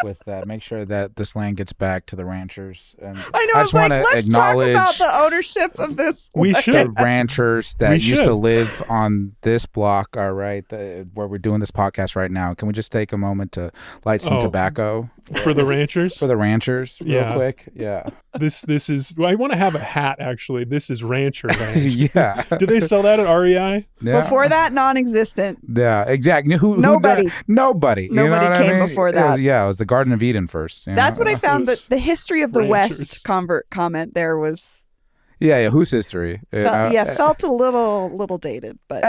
C: with that. Make sure that this land gets back to the ranchers. And
A: I know.
C: I just want to
A: let's
C: acknowledge
A: talk about the ownership of this.
B: We
A: land.
B: should.
C: the ranchers that used to live on this block. All right, where we're doing this podcast right now. Can we just take a moment to light some tobacco
B: for the ranchers?
C: For the ranchers, real quick. Yeah.
B: This is. Well, I want to have a hat. Actually, this is Rancher Ranch.
C: Yeah.
B: Do they sell that at REI?
C: Yeah.
A: Before that, non-existent.
C: Yeah, exactly.
A: Nobody.
C: Nobody. You know
A: Nobody
C: what
A: came
C: I mean?
A: before that.
C: It was the Garden of Eden first.
A: That's what I found.
B: Those
A: The history of the
B: ranchers.
A: West comment there was.
C: Yeah. Whose history?
A: Felt a little dated, but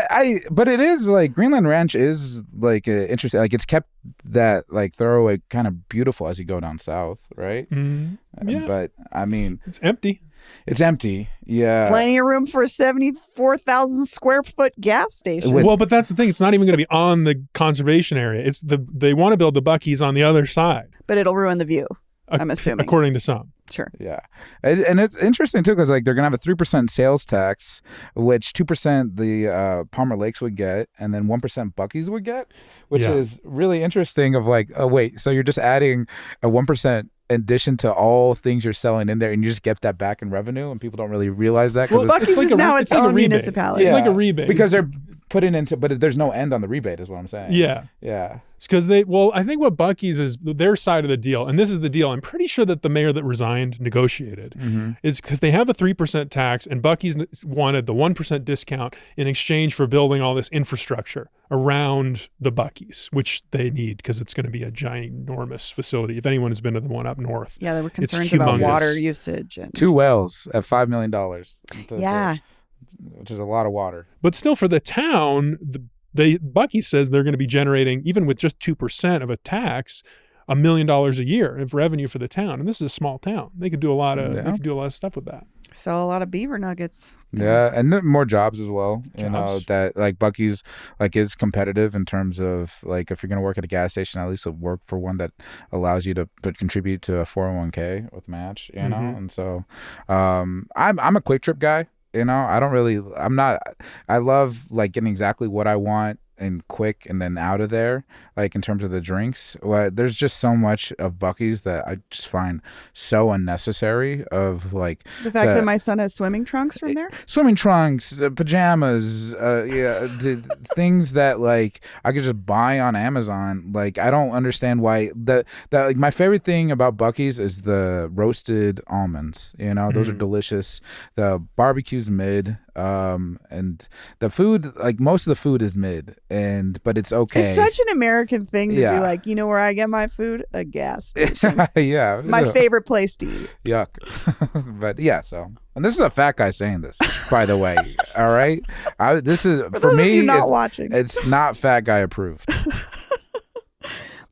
C: but it is like Greenland Ranch is like interesting. Like it's kept that like thoroughway kind of beautiful as you go down south, right?
B: Mm-hmm. Yeah.
C: But I mean,
B: It's empty.
C: it's empty. Yeah.
A: plenty of room for a 74,000 square foot gas station.
C: With-
B: Well, but that's the thing. It's not even going to be on the conservation area. They want to build the Buc-ees on the other side.
A: But it'll ruin the view, I'm assuming.
B: According to some.
A: Sure.
C: Yeah, and it's interesting too because like they're gonna have a 3% sales tax, which 2% the Palmer Lakes would get, and then 1% Buc-ees would get, which is really interesting. Of like, oh wait, so you're just adding a 1% addition to all things you're selling in there, and you just get that back in revenue, and people don't really realize that.
A: Well,
C: It's
A: Buc-ees
B: like
A: is
B: a
A: now
B: re-
A: its
B: it's like a
A: own
B: rebate.
A: municipality.
B: It's like a rebate.
C: because they're putting into, but there's no end on the rebate, is what I'm saying.
B: Yeah.
C: Yeah.
B: It's because I think what Buc-ee's is their side of the deal, and this is the deal. I'm pretty sure that the mayor that resigned negotiated, is because they have a 3% tax, and Buc-ee's wanted the 1% discount in exchange for building all this infrastructure around the Buc-ees, which they need because it's going to be a ginormous facility. If anyone has been to the one up north,
A: Yeah, they were
B: It's
A: concerned about
B: humongous.
A: water usage. And
C: 2 wells at $5 million.
A: yeah.
C: Which is a lot of water.
B: but still for the town, Buc-ee says they're going to be generating, even with just 2% of a tax, $1 million a year of revenue for the town. And this is a small town. They could do a lot of stuff with that.
A: Sell a lot of beaver nuggets.
C: Yeah, and there are more jobs as well. You know,
B: Jobs.
C: that like Buc-ee's like is competitive in terms of like if you're gonna work at a gas station, at least work for one that allows you to contribute to a 401k with match. You know, and so I'm a Quick Trip guy. You know, I love like getting exactly what I want and quick and then out of there, like in terms of the drinks. Well, there's just so much of Buc-ee's that I just find so unnecessary, of like
A: The fact that my son has swimming trunks from there.
C: swimming trunks, pajamas, things that like I could just buy on Amazon. Like I don't understand why that like my favorite thing about Buc-ee's is the roasted almonds. You know, those are delicious. The barbecue's mid, and the food, like most of the food is mid. but it's okay.
A: It's such an American thing to be like, you know where I get my food? A gas station.
C: Yeah.
A: My favorite place to eat.
C: Yuck. But yeah, so. And this is a fat guy saying this, by the way. All right? This is, for me, it's not fat guy approved.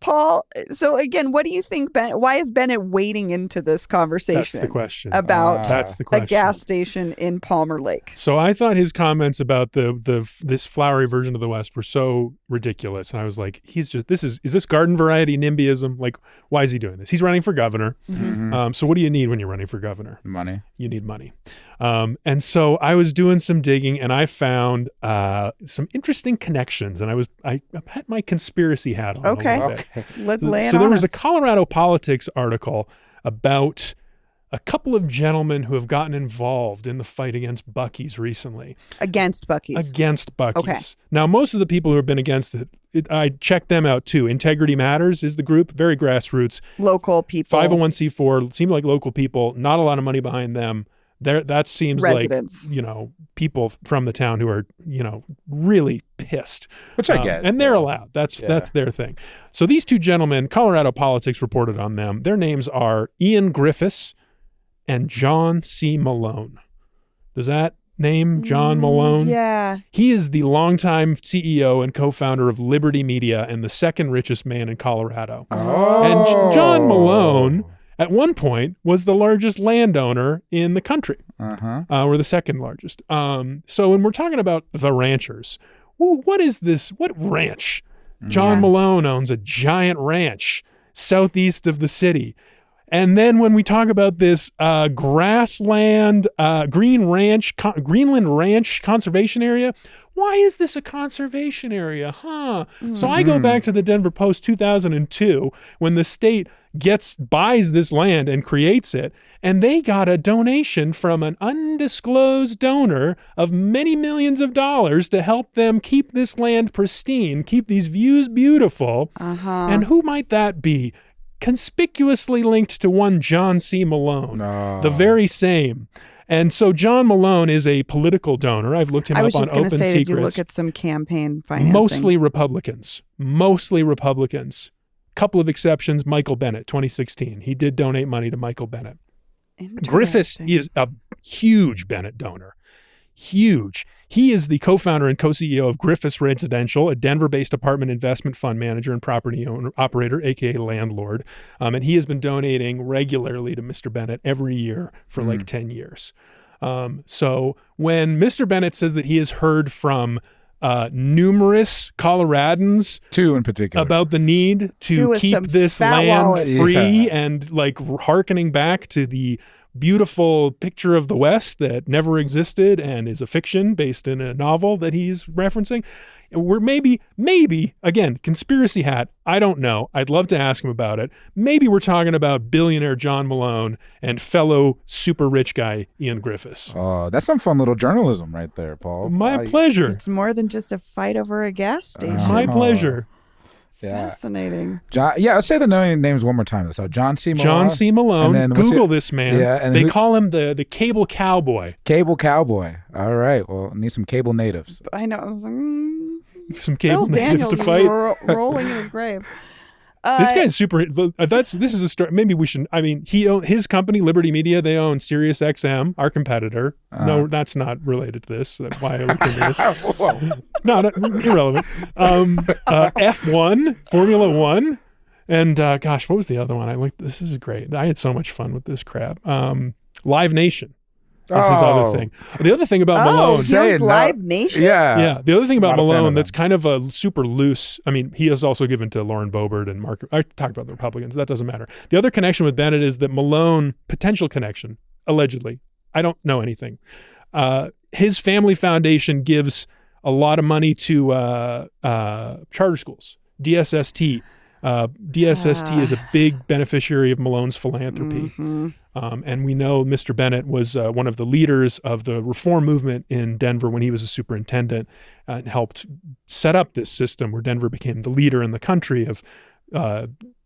A: Paul, so again, what do you think, why is Bennet wading into this conversation?
B: That's the question.
A: About
B: That's the question.
A: A gas station in Palmer Lake.
B: So I thought his comments about this flowery version of the West were so ridiculous. And I was like, is this garden variety NIMBYism? Like, why is he doing this? He's running for governor.
C: Mm-hmm.
B: So what do you need when you're running for governor?
C: Money.
B: You need money. And so I was doing some digging and I found some interesting connections. And I had my conspiracy hat on.
A: Okay. Let's lay it
B: so
A: on
B: there was
A: us.
B: a Colorado Politics article about a couple of gentlemen who have gotten involved in the fight against Buc-ees recently.
A: Against Buc-ees.
B: Against Buc-ees.
A: Okay.
B: Now, most of the people who have been against it, I checked them out too. Integrity Matters is the group, very grassroots.
A: Local people.
B: 501c4, seem like local people, not a lot of money behind them. That seems
A: residents.
B: Like, people from the town who are, really pissed.
C: Which I get.
B: And they're allowed. That's their thing. So these two gentlemen, Colorado Politics reported on them. Their names are Ian Griffiths and John C. Malone. Does that name John Malone?
A: Yeah.
B: He is the longtime CEO and co-founder of Liberty Media and the second richest man in Colorado.
C: Oh.
B: And John Malone, at one point, was the largest landowner in the country, or the second largest. So when we're talking about the ranchers, what is this? What ranch? John Malone owns a giant ranch southeast of the city. And then when we talk about this grassland, Greenland Ranch Conservation Area, why is this a conservation area? So I go back to the Denver Post 2002 when the state buys this land and creates it, and they got a donation from an undisclosed donor of many millions of dollars to help them keep this land pristine, keep these views beautiful. And who might that be? Conspicuously linked to one John C. Malone, the very same. And so John Malone is a political donor. I've looked him up on Open Secrets. I was just going to say, did you look
A: at some campaign financing?
B: Mostly Republicans. Couple of exceptions, Michael Bennet, 2016. He did donate money to Michael Bennet. Griffiths is a huge Bennet donor. Huge. He is the co-founder and co-CEO of Griffiths Residential, a Denver-based apartment investment fund manager and property operator, aka landlord. And he has been donating regularly to Mr. Bennet every year for like 10 years. So when Mr. Bennet says that he has heard from numerous Coloradans,
C: two in particular,
B: about the need to keep this land free and like hearkening back to the beautiful picture of the West that never existed and is a fiction based in a novel that he's referencing. We're maybe, again, conspiracy hat, I don't know. I'd love to ask him about it. Maybe we're talking about billionaire John Malone and fellow super rich guy Ian Griffiths.
C: Oh, that's some fun little journalism right there, Paul.
B: My pleasure.
A: It's more than just a fight over a gas station.
B: My pleasure.
C: Yeah.
A: Fascinating.
C: Let's say the names one more time. So John C. Malone.
B: John C. Malone. And then Google this man. Yeah, and they call him the cable cowboy.
C: Cable cowboy. All right. Well, need some cable natives.
A: I know. I was like,
B: some cable natives to fight.
A: Rolling in his grave.
B: This guy's super. This is a story. Maybe we should. I mean, his company, Liberty Media, they own Sirius XM, our competitor. No, that's not related to this. That's why I looked into this. No, irrelevant. F1, Formula One, and gosh, what was the other one? This is great. I had so much fun with this crap. Live Nation. That's his other thing. The other thing about Malone.
A: He Live Nation?
B: Yeah. The other thing about Malone that's kind of a super loose, I mean, he has also given to Lauren Boebert and Mark. I talked about the Republicans. That doesn't matter. The other connection with Bennet is that Malone, potential connection, allegedly, I don't know anything. His family foundation gives a lot of money to charter schools, DSST. DSST is a big beneficiary of Malone's philanthropy. And we know Mr. Bennet was one of the leaders of the reform movement in Denver when he was a superintendent and helped set up this system where Denver became the leader in the country of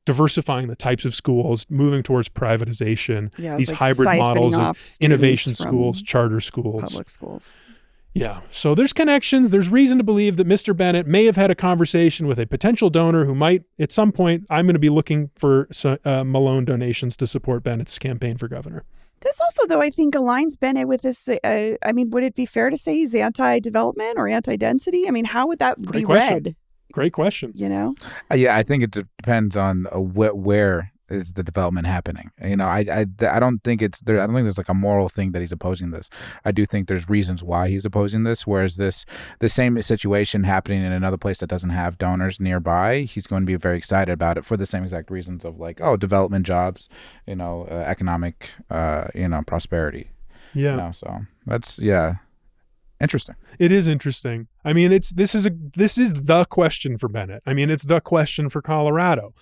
B: diversifying the types of schools, moving towards privatization, these hybrid models of innovation schools, charter schools.
A: Public schools.
B: Yeah. So there's connections. There's reason to believe that Mr. Bennet may have had a conversation with a potential donor who might, at some point, I'm going to be looking for Malone donations to support Bennett's campaign for governor.
A: This also, though, I think aligns Bennet with this. I mean, would it be fair to say he's anti-development or anti-density? I mean, how would that be read?
B: Great question.
A: You know?
C: Yeah, I think it depends on where is the development happening. You know, I don't think it's there. I don't think there's like a moral thing that he's opposing this. I do think there's reasons why he's opposing this. Whereas the same situation happening in another place that doesn't have donors nearby, he's going to be very excited about it for the same exact reasons of like, oh, development, jobs, economic, prosperity.
B: Yeah.
C: You know, so that's interesting.
B: It is interesting. I mean, this is the question for Bennet. I mean, it's the question for Colorado.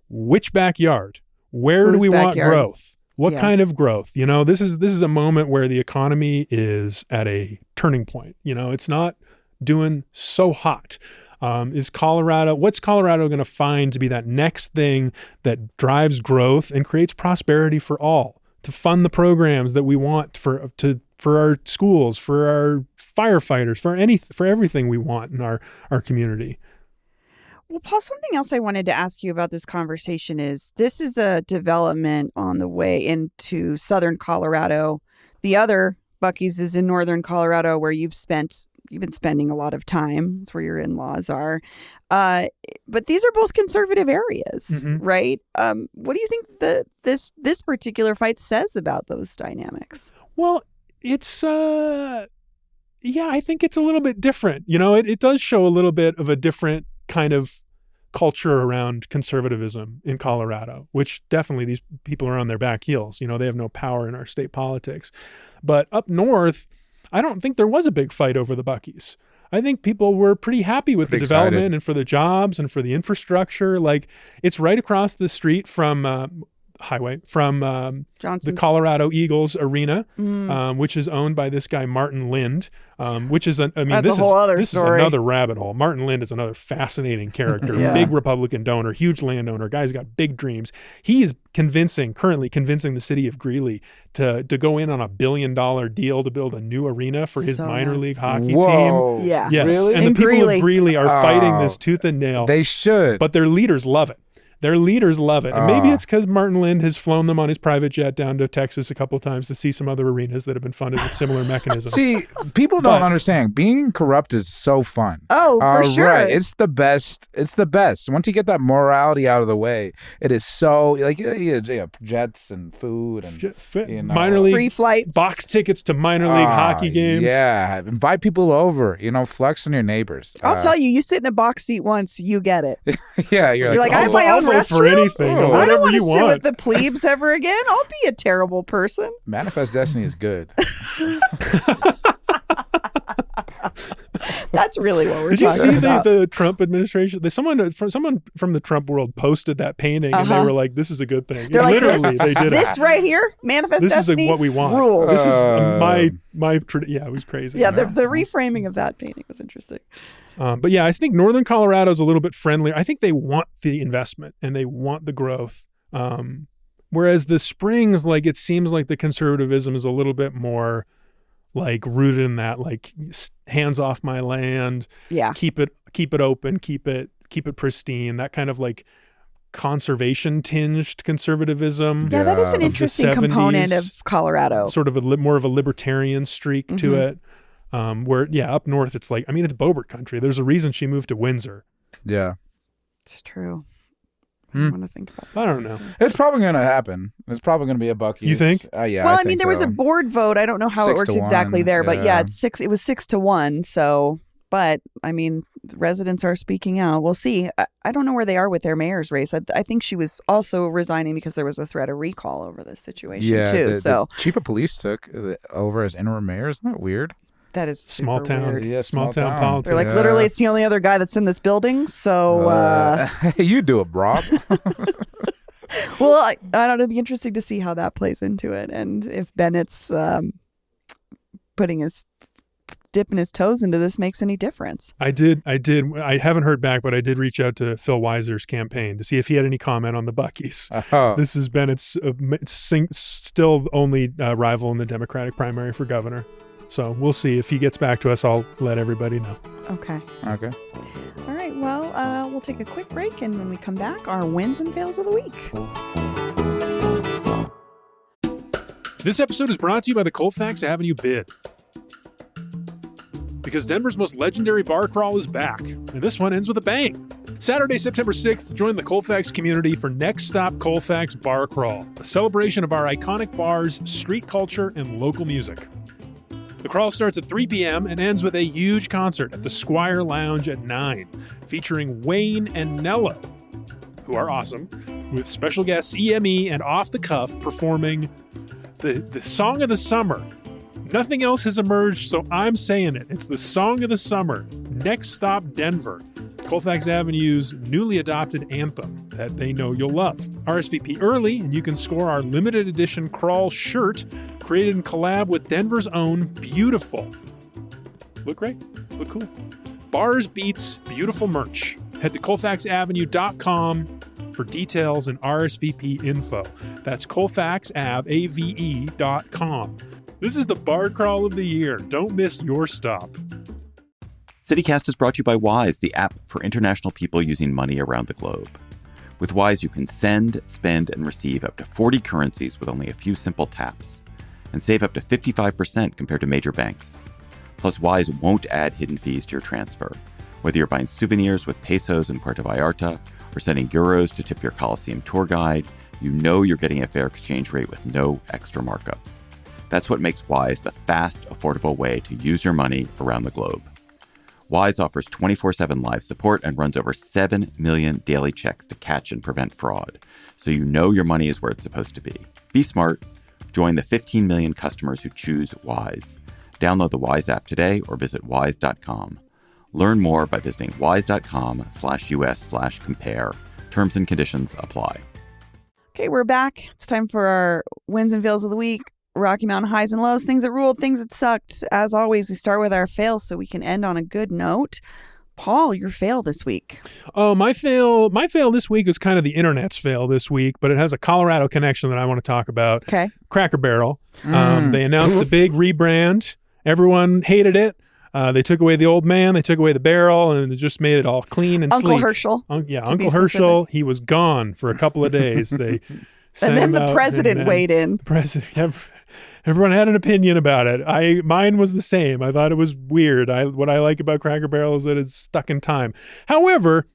B: Which backyard? Where do we want growth? What kind of growth? You know, this is a moment where the economy is at a turning point. You know, it's not doing so hot. What's Colorado going to find to be that next thing that drives growth and creates prosperity for all, to fund the programs that we want for our schools, for our firefighters, for everything we want in our community?
A: Well, Paul, something else I wanted to ask you about this conversation is this is a development on the way into southern Colorado. The other Buc-ees is in northern Colorado, where you've been spending a lot of time. It's where your in-laws are. But these are both conservative areas, right? What do you think this particular fight says about those dynamics?
B: Well, it's I think it's a little bit different. You know, it does show a little bit of a different kind of culture around conservatism in Colorado, which definitely these people are on their back heels. You know, they have no power in our state politics. But up north, I don't think there was a big fight over the Buc-ees. I think people were pretty happy with the development and for the jobs and for the infrastructure. Like, it's right across the street from Johnston, the Colorado Eagles arena, which is owned by this guy Martin Lind, which is this is another rabbit hole. Martin Lind is another fascinating character, big Republican donor, huge landowner, guy's got big dreams. He is currently convincing the city of Greeley to go in on $1 billion deal to build a new arena for his minor league hockey team.
A: Yeah,
B: yes,
A: really?
B: And the people of Greeley are fighting this tooth and nail.
C: They should,
B: but their leaders love it. Their leaders love it. And maybe it's because Martin Lind has flown them on his private jet down to Texas a couple of times to see some other arenas that have been funded with similar mechanisms.
C: See, people don't understand. Being corrupt is so fun.
A: Oh, for sure.
C: Right. It's the best. It's the best. Once you get that morality out of the way, it is so, like, jets and food and
B: minor league
A: free flights,
B: box tickets to minor league hockey games.
C: Yeah. Invite people over, flex on your neighbors.
A: I'll tell you, you sit in a box seat once, you get it.
C: Yeah. You're like,
A: I have my own restaurant.
B: For anything,
A: I don't want to sit
B: want
A: with the plebes ever again. I'll be a terrible person.
C: Manifest Destiny is good.
A: That's really what we're
B: Did
A: talking
B: you see
A: about.
B: the Trump administration? Someone from the Trump world posted that painting, and they were like, "This is a good thing."
A: They're
B: literally,
A: like,
B: they did
A: this
B: it.
A: right here, Manifest Destiny.
B: This is what we want.
A: Rules.
B: This is it was crazy.
A: Yeah, the reframing of that painting was interesting.
B: But yeah, I think northern Colorado is a little bit friendlier. I think they want the investment and they want the growth. Whereas the Springs, like, it seems like the conservatism is a little bit more like rooted in that, like, hands off my land.
A: Yeah.
B: Keep it open, keep it pristine. That kind of like conservation tinged conservatism.
A: Yeah, that is an interesting component of Colorado.
B: Sort of more of a libertarian streak to it. Where up north it's like, it's Boebert country. There's a reason she moved to Windsor.
C: Yeah,
A: it's true. I want to think about that.
B: I don't know.
C: It's probably going to happen. It's probably going to be a Buc-ees.
B: You think?
C: Yeah.
A: Well, there was a board vote. I don't know how it worked exactly there, but it's 6. It was 6-1. So, but residents are speaking out. We'll see. I don't know where they are with their mayor's race. I think she was also resigning because there was a threat of recall over this situation too.
C: The chief of police took over as interim mayor. Isn't that weird?
A: That is
B: small town.
A: Weird.
C: Yeah,
B: small town politics.
A: They're like, literally, it's the only other guy that's in this building. So
C: you do it, Rob.
A: Well, I don't know. It'd be interesting to see how that plays into it, and if Bennett's dipping his toes into this makes any difference. I did.
B: I haven't heard back, but I did reach out to Phil Weiser's campaign to see if he had any comment on the Buc-ees. This is Bennett's still only rival in the Democratic primary for governor. So we'll see. If he gets back to us, I'll let everybody know.
A: Okay.
C: Okay.
A: All right. Well, we'll take a quick break, and when we come back, our wins and fails of the week.
B: This episode is brought to you by the Colfax Avenue Bid. Because Denver's most legendary bar crawl is back, and this one ends with a bang. Saturday, September 6th, join the Colfax community for Next Stop Colfax Bar Crawl, a celebration of our iconic bars, street culture, and local music. The crawl starts at 3 p.m. and ends with a huge concert at the Squire Lounge at 9, featuring Wayne and Nello, who are awesome, with special guests EME and Off the Cuff performing the song of the summer. Nothing else has emerged, so I'm saying it. It's the song of the summer, Next Stop Denver, Colfax Avenue's newly adopted anthem that they know you'll love. RSVP early, and you can score our limited edition crawl shirt created in collab with Denver's own Beautiful. Look great. Look cool. Bars beats beautiful merch. Head to colfaxavenue.com for details and RSVP info. That's colfaxave.com. This is the bar crawl of the year. Don't miss your stop.
E: CityCast is brought to you by Wise, the app for international people using money around the globe. With Wise, you can send, spend, and receive up to 40 currencies with only a few simple taps, and save up to 55% compared to major banks. Plus, Wise won't add hidden fees to your transfer. Whether you're buying souvenirs with pesos in Puerto Vallarta or sending euros to tip your Coliseum tour guide, you know you're getting a fair exchange rate with no extra markups. That's what makes Wise the fast, affordable way to use your money around the globe. Wise offers 24/7 live support and runs over 7 million daily checks to catch and prevent fraud, so you know your money is where it's supposed to be. Be smart. Join the 15 million customers who choose Wise. Download the Wise app today or visit wise.com. Learn more by visiting wise.com/US/compare. Terms and conditions apply.
A: Okay, we're back. It's time for our wins and fails of the week. Rocky Mountain highs and lows, things that ruled, things that sucked. As always, we start with our fails so we can end on a good note. Paul, your fail this week.
B: Oh, my fail this week is kind of the internet's fail this week, but it has a Colorado connection that I want to talk about.
A: Okay.
B: Cracker Barrel. They announced the big rebrand. Everyone hated it. They took away the old man, they took away the barrel, and it just made it all clean and
A: Uncle
B: sleek.
A: Herschel.
B: Uncle Herschel. He was gone for a couple of days. They
A: and then the president weighed in.
B: Everyone had an opinion about it. Mine was the same. I thought it was weird. What I like about Cracker Barrel is that it's stuck in time. However,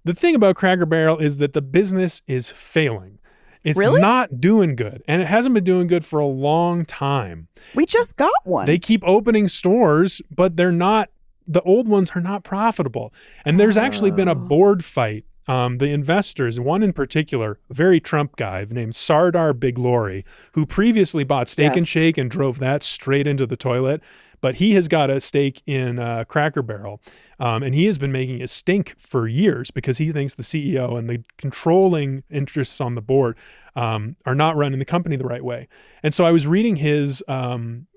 B: the thing about Cracker Barrel is that the business is failing. It's not doing good, and it hasn't been doing good for a long time.
A: We just got one.
B: They keep opening stores, but they're not. The old ones are not profitable. And there's actually been a board fight. The investors, one in particular, a very Trump guy named Sardar Biglori, who previously bought Steak and Shake and drove that straight into the toilet. But he has got a stake in Cracker Barrel, and he has been making it stink for years because he thinks the CEO and the controlling interests on the board are not running the company the right way. And so I was reading his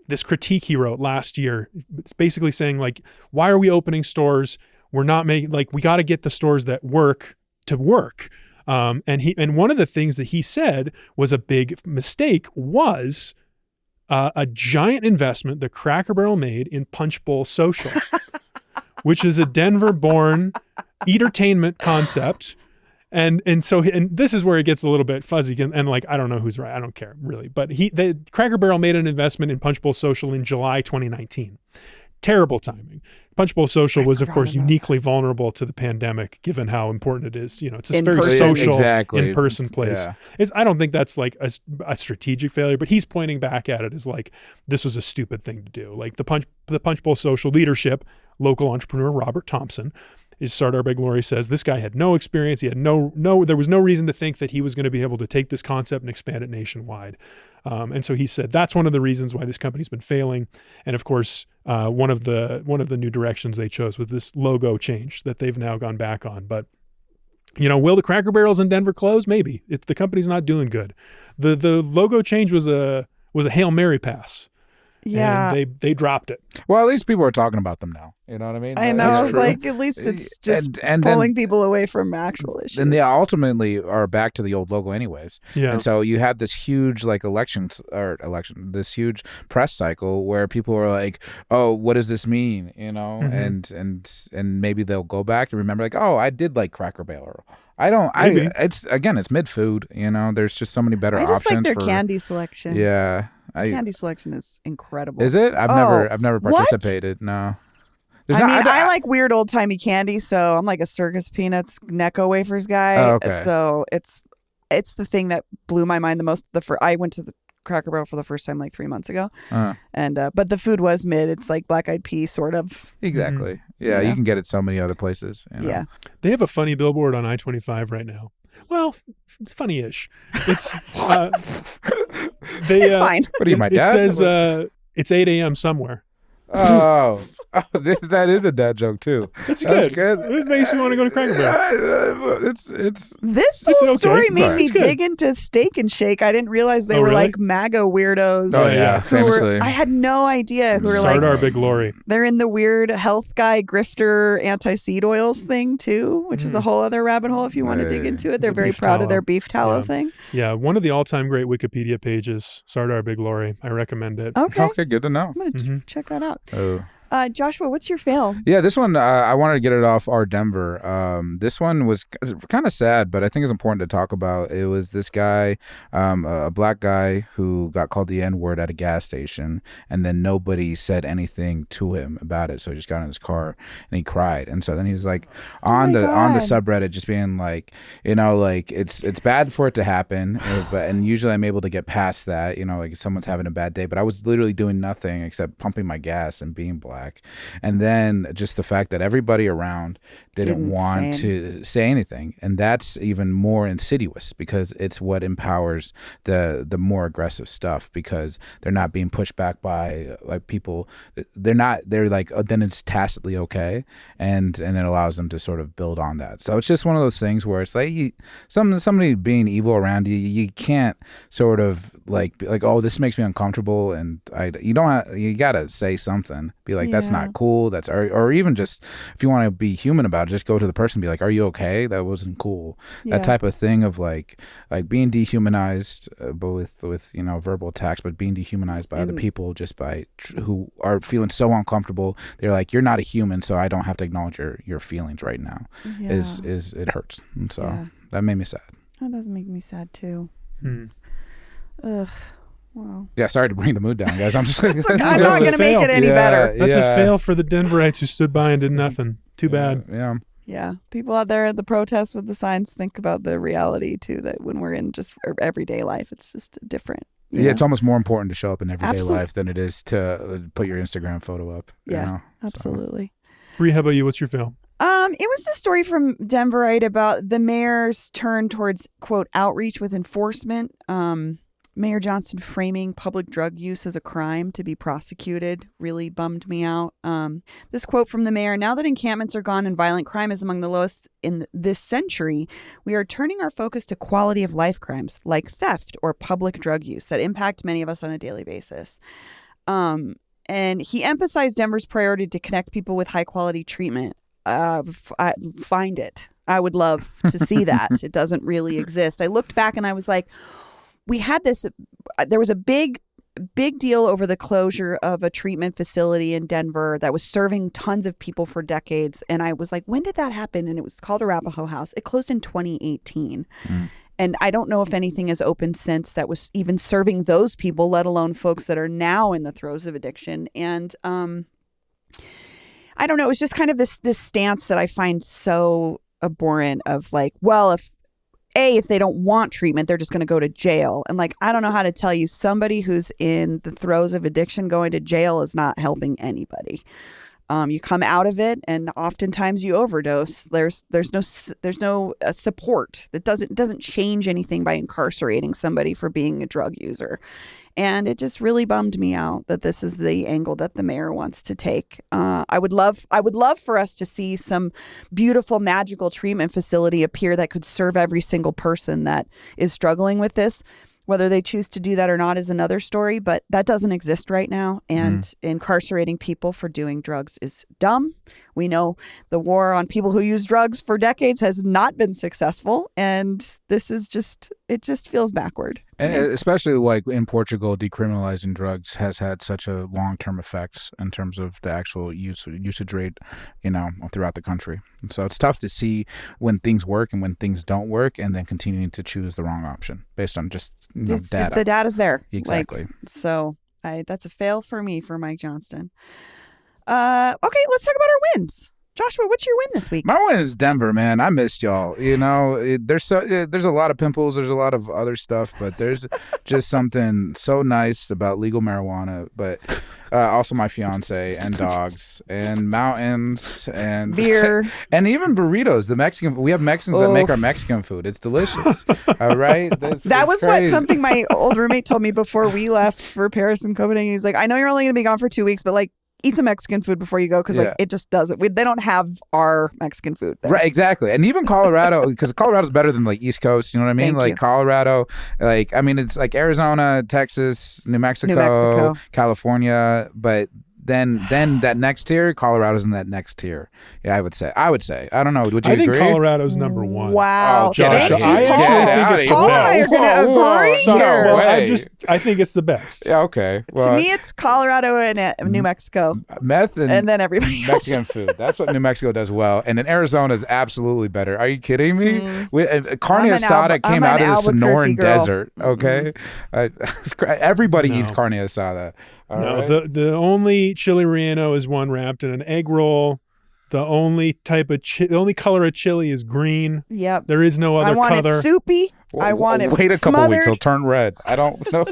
B: this critique he wrote last year. It's basically saying, like, why are we opening stores? We're not making, like, we got to get the stores that work to work. And one of the things that he said was a big mistake was a giant investment that Cracker Barrel made in Punch Bowl Social, which is a Denver-born entertainment concept. And so this is where it gets a little bit fuzzy. And like, I don't know who's right. I don't care really. But Cracker Barrel made an investment in Punch Bowl Social in July 2019. Terrible timing. Punch Bowl Social was, of course, uniquely vulnerable to the pandemic, given how important it is. You know, it's a very social, in-person place. Yeah. I don't think that's like a strategic failure, but he's pointing back at it as like, this was a stupid thing to do. Like the Punch Bowl Social leadership, local entrepreneur Robert Thompson, is Sardar Biglori says this guy had no experience. He had there was no reason to think that he was going to be able to take this concept and expand it nationwide. And so he said that's one of the reasons why this company's been failing. And of course, one of the new directions they chose was this logo change that they've now gone back on. But you know, will the Cracker Barrels in Denver close? Maybe. The company's not doing good. The logo change was a Hail Mary pass.
A: Yeah.
B: And they dropped it.
C: Well, at least people are talking about them now. You know what I mean?
A: I know.
B: That's
A: It's
B: true.
A: like, at least it's just
C: and
A: pulling people away from actual issues.
C: And they ultimately are back to the old logo anyways.
B: Yeah.
C: And so you had this huge like this huge press cycle where people are like, oh, what does this mean? You know, and maybe they'll go back and remember like, oh, I did like Cracker Barrel. It's mid-food, you know. There's just so many better options.
A: I just like their candy selection.
C: Yeah.
A: Candy selection is incredible.
C: Is it? I've never participated.
A: What?
C: No.
A: I like weird old timey candy, so I'm like a Circus Peanuts Necco wafers guy.
C: Oh, okay.
A: So it's the thing that blew my mind the most. I went to the Cracker Barrel for the first time like 3 months ago, and but the food was mid. It's like black eyed pea sort of.
C: Exactly. Yeah, you can get it so many other places. You know?
A: Yeah.
B: They have a funny billboard on I-25 right now. Well, funny-ish. It's
A: it's fine.
C: What are you, my dad?
B: It says it's 8 a.m. somewhere.
C: Oh, that is a dad joke too.
B: That's
C: good.
B: It makes you want to go to Cracker Barrel.
A: This whole story made me dig into Steak and Shake. I didn't realize they were
B: really?
A: like MAGA weirdos.
C: Oh yeah, famously.
A: I had no idea who were
B: Sardar Big Glory.
A: They're in the weird health guy grifter anti-seed oils thing too, which is a whole other rabbit hole if you want to dig into it. They're very proud of their beef tallow thing.
B: Yeah, one of the all-time great Wikipedia pages, Sardar Big Glory. I recommend it.
C: Okay, good to know.
A: I'm gonna check that out.
C: Oh.
A: Joshua, what's your fail?
C: Yeah, this one, I wanted to get it off our Denver. This one was kind of sad, but I think it's important to talk about. It was this guy, a black guy who got called the N-word at a gas station, and then nobody said anything to him about it. So he just got in his car and he cried. And so then he was like on the subreddit just being like, you know, like it's bad for it to happen, and usually I'm able to get past that, you know, like if someone's having a bad day, but I was literally doing nothing except pumping my gas and being black. And then just the fact that everybody around didn't want to say anything, and that's even more insidious because it's what empowers the more aggressive stuff, because they're not being pushed back by like people. They're like, oh, then it's tacitly okay, and it allows them to sort of build on that. So it's just one of those things where it's like somebody being evil around you, you can't sort of like oh, this makes me uncomfortable, and you gotta say something, be like, that's not cool, or even just if you want to be human about it, just go to the person and be like, are you okay? That wasn't cool. That type of thing of like being dehumanized, but with you know, verbal attacks, but being dehumanized by other people just by who are feeling so uncomfortable. They're like, you're not a human, so I don't have to acknowledge your feelings right now. Is it hurts, and so that made me sad.
A: That does make me sad too. Ugh. Wow.
C: Yeah, sorry to bring the mood down, guys. I'm just like,
A: I'm not going to make it any better.
B: That's a fail for the Denverites who stood by and did nothing. Too bad.
A: Yeah. People out there at the protests with the signs, think about the reality too, that when we're in just everyday life, it's just different.
C: Yeah, it's almost more important to show up in everyday life than it is to put your Instagram photo up.
A: Yeah,
C: you know?
A: absolutely.
B: Bree, how about you? What's your fail?
A: It was a story from Denverite about the mayor's turn towards, quote, outreach with enforcement. Mayor Johnston framing public drug use as a crime to be prosecuted really bummed me out. This quote from the mayor: "Now that encampments are gone and violent crime is among the lowest in this century, we are turning our focus to quality of life crimes like theft or public drug use that impact many of us on a daily basis." And he emphasized Denver's priority to connect people with high quality treatment. Find it. I would love to see that. It doesn't really exist. I looked back and I was like, there was a big deal over the closure of a treatment facility in Denver that was serving tons of people for decades. And I was like, when did that happen? And it was called Arapahoe House. It closed in 2018. And I don't know if anything has opened since that was even serving those people, let alone folks that are now in the throes of addiction. And I don't know. It was just kind of this stance that I find so abhorrent of like, well, if they don't want treatment, they're just going to go to jail. And like, I don't know how to tell you, somebody who's in the throes of addiction going to jail is not helping anybody. You come out of it and oftentimes you overdose. There's no support. That doesn't change anything by incarcerating somebody for being a drug user. And it just really bummed me out that this is the angle that the mayor wants to take. I would love for us to see some beautiful, magical treatment facility appear that could serve every single person that is struggling with this. Whether they choose to do that or not is another story, but that doesn't exist right now. And incarcerating people for doing drugs is dumb. We know the war on people who use drugs for decades has not been successful. And this is it just feels backward.
C: And especially like in Portugal, decriminalizing drugs has had such a long-term effects in terms of the actual usage rate, throughout the country. And so it's tough to see when things work and when things don't work, and then continuing to choose the wrong option based on just data.
A: The data's there.
C: Exactly.
A: That's a fail for me for Mike Johnston. Okay, let's talk about our wins. Joshua, what's your win this week?
C: My win is Denver, man. I missed y'all. There's a lot of pimples. There's a lot of other stuff, but there's just something so nice about legal marijuana. But also my fiance and dogs and mountains and
A: beer
C: and even burritos. We have Mexicans that make our Mexican food. It's delicious. All right,
A: that was crazy. Something my old roommate told me before we left for Paris and Copenhagen. He's like, I know you're only going to be gone for 2 weeks, but like, eat some Mexican food before you go, because it just doesn't. They don't have our Mexican food there.
C: Right, exactly. And even Colorado, because Colorado's better than like East Coast. You know what I mean?
A: Thank you.
C: Colorado, it's like Arizona, Texas, New Mexico, California, but. Then that next tier, Colorado's in that next tier. Yeah, I would say. I don't know. Would you agree?
B: I think Colorado's number one.
A: Wow.
C: Oh, Josh,
A: thank you,
B: I
A: Paul.
B: actually think it's
A: Paul and I are going to agree here.
B: Well, I think it's the best.
C: Yeah, okay. Well,
A: to me, it's Colorado and New Mexico.
C: Meth and
A: then everybody
C: Mexican
A: else.
C: food. That's what New Mexico does well. And then Arizona is absolutely better. Are you kidding me? Carne asada came out of the Sonoran Desert. Okay, everybody eats carne asada. Right?
B: The only chili relleno is one wrapped in an egg roll. The only type of the only color of chili is green.
A: Yep.
B: There is no other color.
A: I want it soupy. I want it
C: Wait a couple
A: smothered.
C: weeks, it'll turn red. I don't know.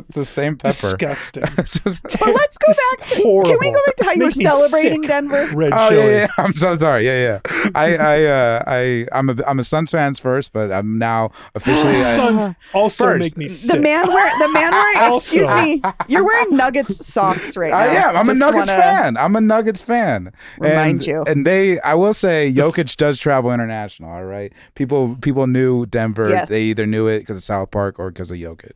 C: The same pepper.
B: Disgusting.
A: But let's go back to.
B: Horrible.
A: Can we go back to how you were celebrating
B: sick.
A: Denver?
B: Red
C: Oh
B: chili.
C: yeah. I'm so sorry. Yeah. I'm a Suns fans first, but I'm now officially
B: Suns also
C: first.
B: make me sick.
A: The man wearing. Excuse me. You're wearing Nuggets socks right now.
C: I am. I'm a
A: Just
C: Nuggets
A: wanna
C: fan. I'm a Nuggets fan.
A: Remind you.
C: And I will say, Jokic does travel international. All right. People knew Denver.
A: Yes.
C: They either knew it because of South Park or because of Jokic.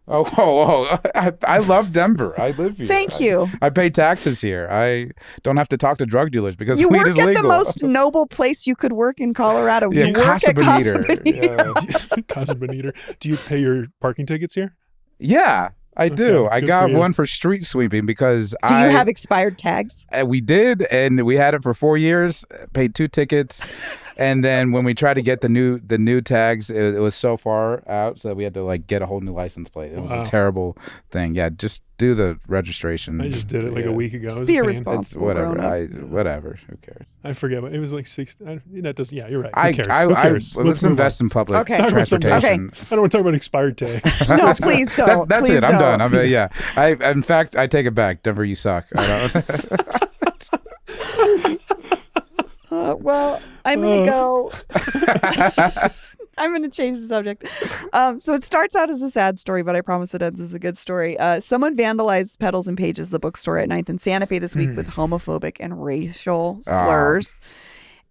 C: I love Denver. I live here.
A: Thank you.
C: I pay taxes here. I don't have to talk to drug dealers because
A: You
C: weed
A: work
C: is
A: at
C: legal.
A: the most noble place you could work in Colorado.
C: Yeah,
A: You work
C: Casa
A: at Casa
C: Bonita.
A: Bonita.
B: Casa Bonita. Do you pay your parking tickets here?
C: Yeah. I do.
B: Okay,
C: I
B: good
C: got
B: for you.
C: one for street sweeping because
A: Do you have expired tags?
C: we did, and we had it for 4 years. Paid 2 tickets, and then when we tried to get the new tags, it was so far out, so that we had to like get a whole new license plate. It was a terrible thing. Yeah, just do the registration.
B: I just did it like a week ago.
A: Just
B: It was
A: be
B: a
A: a
B: pain.
A: responsible
C: Whatever.
A: grown-up.
C: Whatever. Who cares?
B: I forget, but it was like 60. That doesn't. Yeah, you're right. Who cares? Who cares?
C: Let's
B: move
C: invest
B: on.
C: in public
A: Okay.
B: Talk about something else.
C: transportation.
B: I don't want to talk about expired tags.
A: No, please don't.
C: That's
A: Please
C: it. I'm
A: don't.
C: done. Yeah. In fact, I take it back. Denver, you suck. I don't.
A: Well, I'm going to go. I'm going to change the subject. So it starts out as a sad story, but I promise it ends as a good story. Someone vandalized Petals and Pages, the bookstore at 9th and Santa Fe this week with homophobic and racial slurs.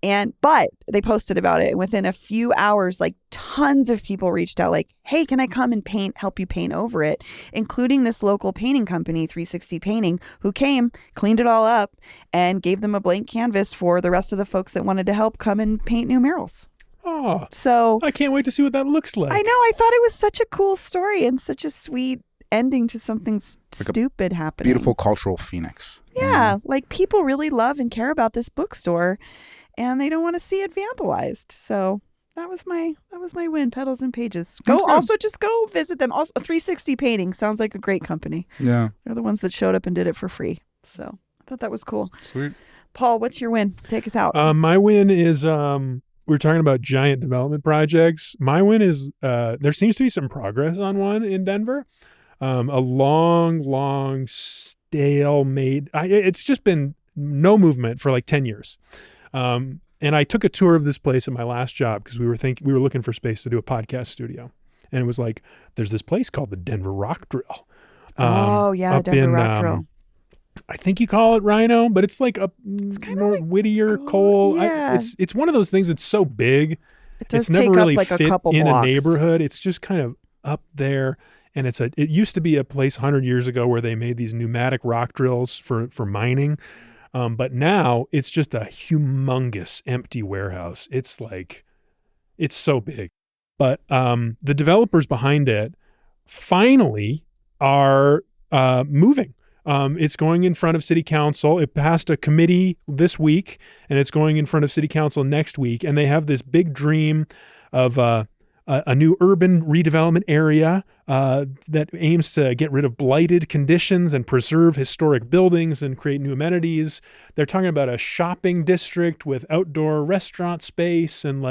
A: But they posted about it, and within a few hours, like tons of people reached out like, hey, can I come and help you paint over it, including this local painting company, 360 Painting, who came, cleaned it all up, and gave them a blank canvas for the rest of the folks that wanted to help come and paint new murals.
B: Oh,
A: So
B: I can't wait to see what that looks like.
A: I know, I thought it was such a cool story and such a sweet ending to something stupid happening.
C: Beautiful cultural phoenix.
A: Yeah, like people really love and care about this bookstore, and they don't want to see it vandalized. So that was my win. Petals and Pages. Just go visit them. Also, 360 Painting sounds like a great company.
C: Yeah.
A: They're the ones that showed up and did it for free. So I thought that was cool.
C: Sweet.
A: Paul, what's your win? Take us out.
B: My win is we're talking about giant development projects. My win is there seems to be some progress on one in Denver. A long stalemate. It's just been no movement for like 10 years. And I took a tour of this place at my last job because we were looking for space to do a podcast studio. And it was like, there's this place called the Denver Rock Drill.
A: Denver Rock Drill.
B: I think you call it Rhino, but it's like
A: It's kind
B: more
A: of like
B: Whittier coal.
A: Yeah.
B: It's one of those things that's so big it's never really fit in a neighborhood. It's just kind of up there. And it used to be a place 100 years ago where they made these pneumatic rock drills for mining. But now it's just a humongous empty warehouse. It's so big. But the developers behind it finally are moving. It's going in front of city council. It passed a committee this week, and it's going in front of city council next week. And they have this big dream of a new urban redevelopment area that aims to get rid of blighted conditions and preserve historic buildings and create new amenities. They're talking about a shopping district with outdoor restaurant space. And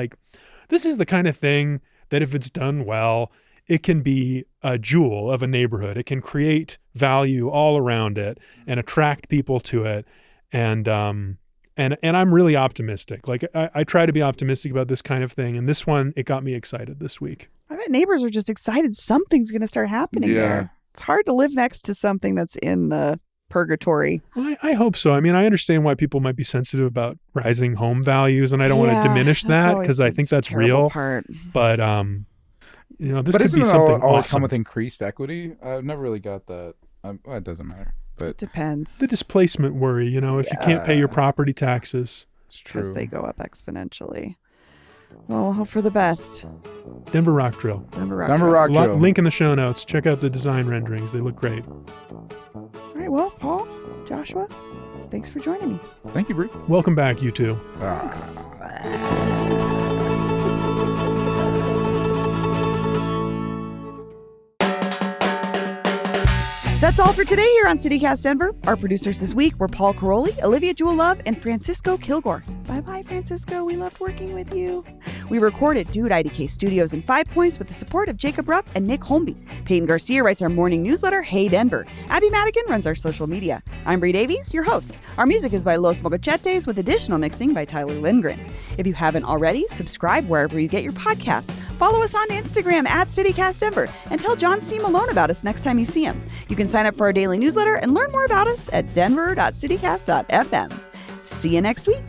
B: this is the kind of thing that if it's done well, it can be a jewel of a neighborhood. It can create value all around it and attract people to it. And I'm really optimistic. I try to be optimistic about this kind of thing. And this one, it got me excited this week.
A: I bet neighbors are just excited something's going to start happening there. It's hard to live next to something that's in the purgatory.
B: Well, I hope so. I mean, I understand why people might be sensitive about rising home values, and I don't want to diminish that because I think that's real.
A: Part.
B: But this could
C: isn't
B: be something
C: always
B: awesome.
C: come with increased equity? I've never really got that. It doesn't matter. But
A: it depends.
B: The displacement worry, if you can't pay your property taxes.
C: It's true.
A: Because they go up exponentially. Well, we'll hope for the best.
B: Denver Rock Drill.
C: Denver Rock Drill.
B: Link in the show notes. Check out the design renderings. They look great.
A: All right. Well, Paul, Joshua, thanks for joining me.
C: Thank you, Brie.
B: Welcome back, you two.
A: Thanks. That's all for today here on CityCast Denver. Our producers this week were Paul Caroli, Olivia Jewel Love, and Francisco Kilgore. Bye-bye, Francisco. We loved working with you. We recorded Dude IDK Studios in 5 Points with the support of Jacob Rupp and Nick Holmby. Peyton Garcia writes our morning newsletter, Hey Denver. Abby Madigan runs our social media. I'm Brie Davies, your host. Our music is by Los Mogochetes with additional mixing by Tyler Lindgren. If you haven't already, subscribe wherever you get your podcasts. Follow us on Instagram at CityCast Denver and tell John C. Malone about us next time you see him. You can sign up for our daily newsletter and learn more about us at denver.citycast.fm. See you next week.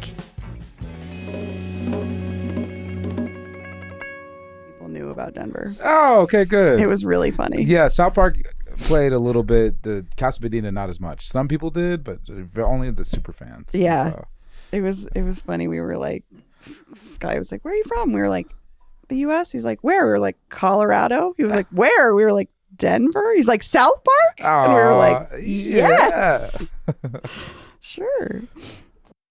A: People knew about Denver.
C: Oh, okay, good.
A: It was really funny.
C: Yeah, South Park played a little bit. The Casa Medina, not as much. Some people did, but only the super fans.
A: Yeah.
C: So.
A: It was funny. We were like, this guy was like, where are you from? We were like, the U.S. He's like, where? We were like, Colorado. He was like, where? We were like, Denver. He's like, South Park? And we were like, yes.
C: Yeah.
A: Sure.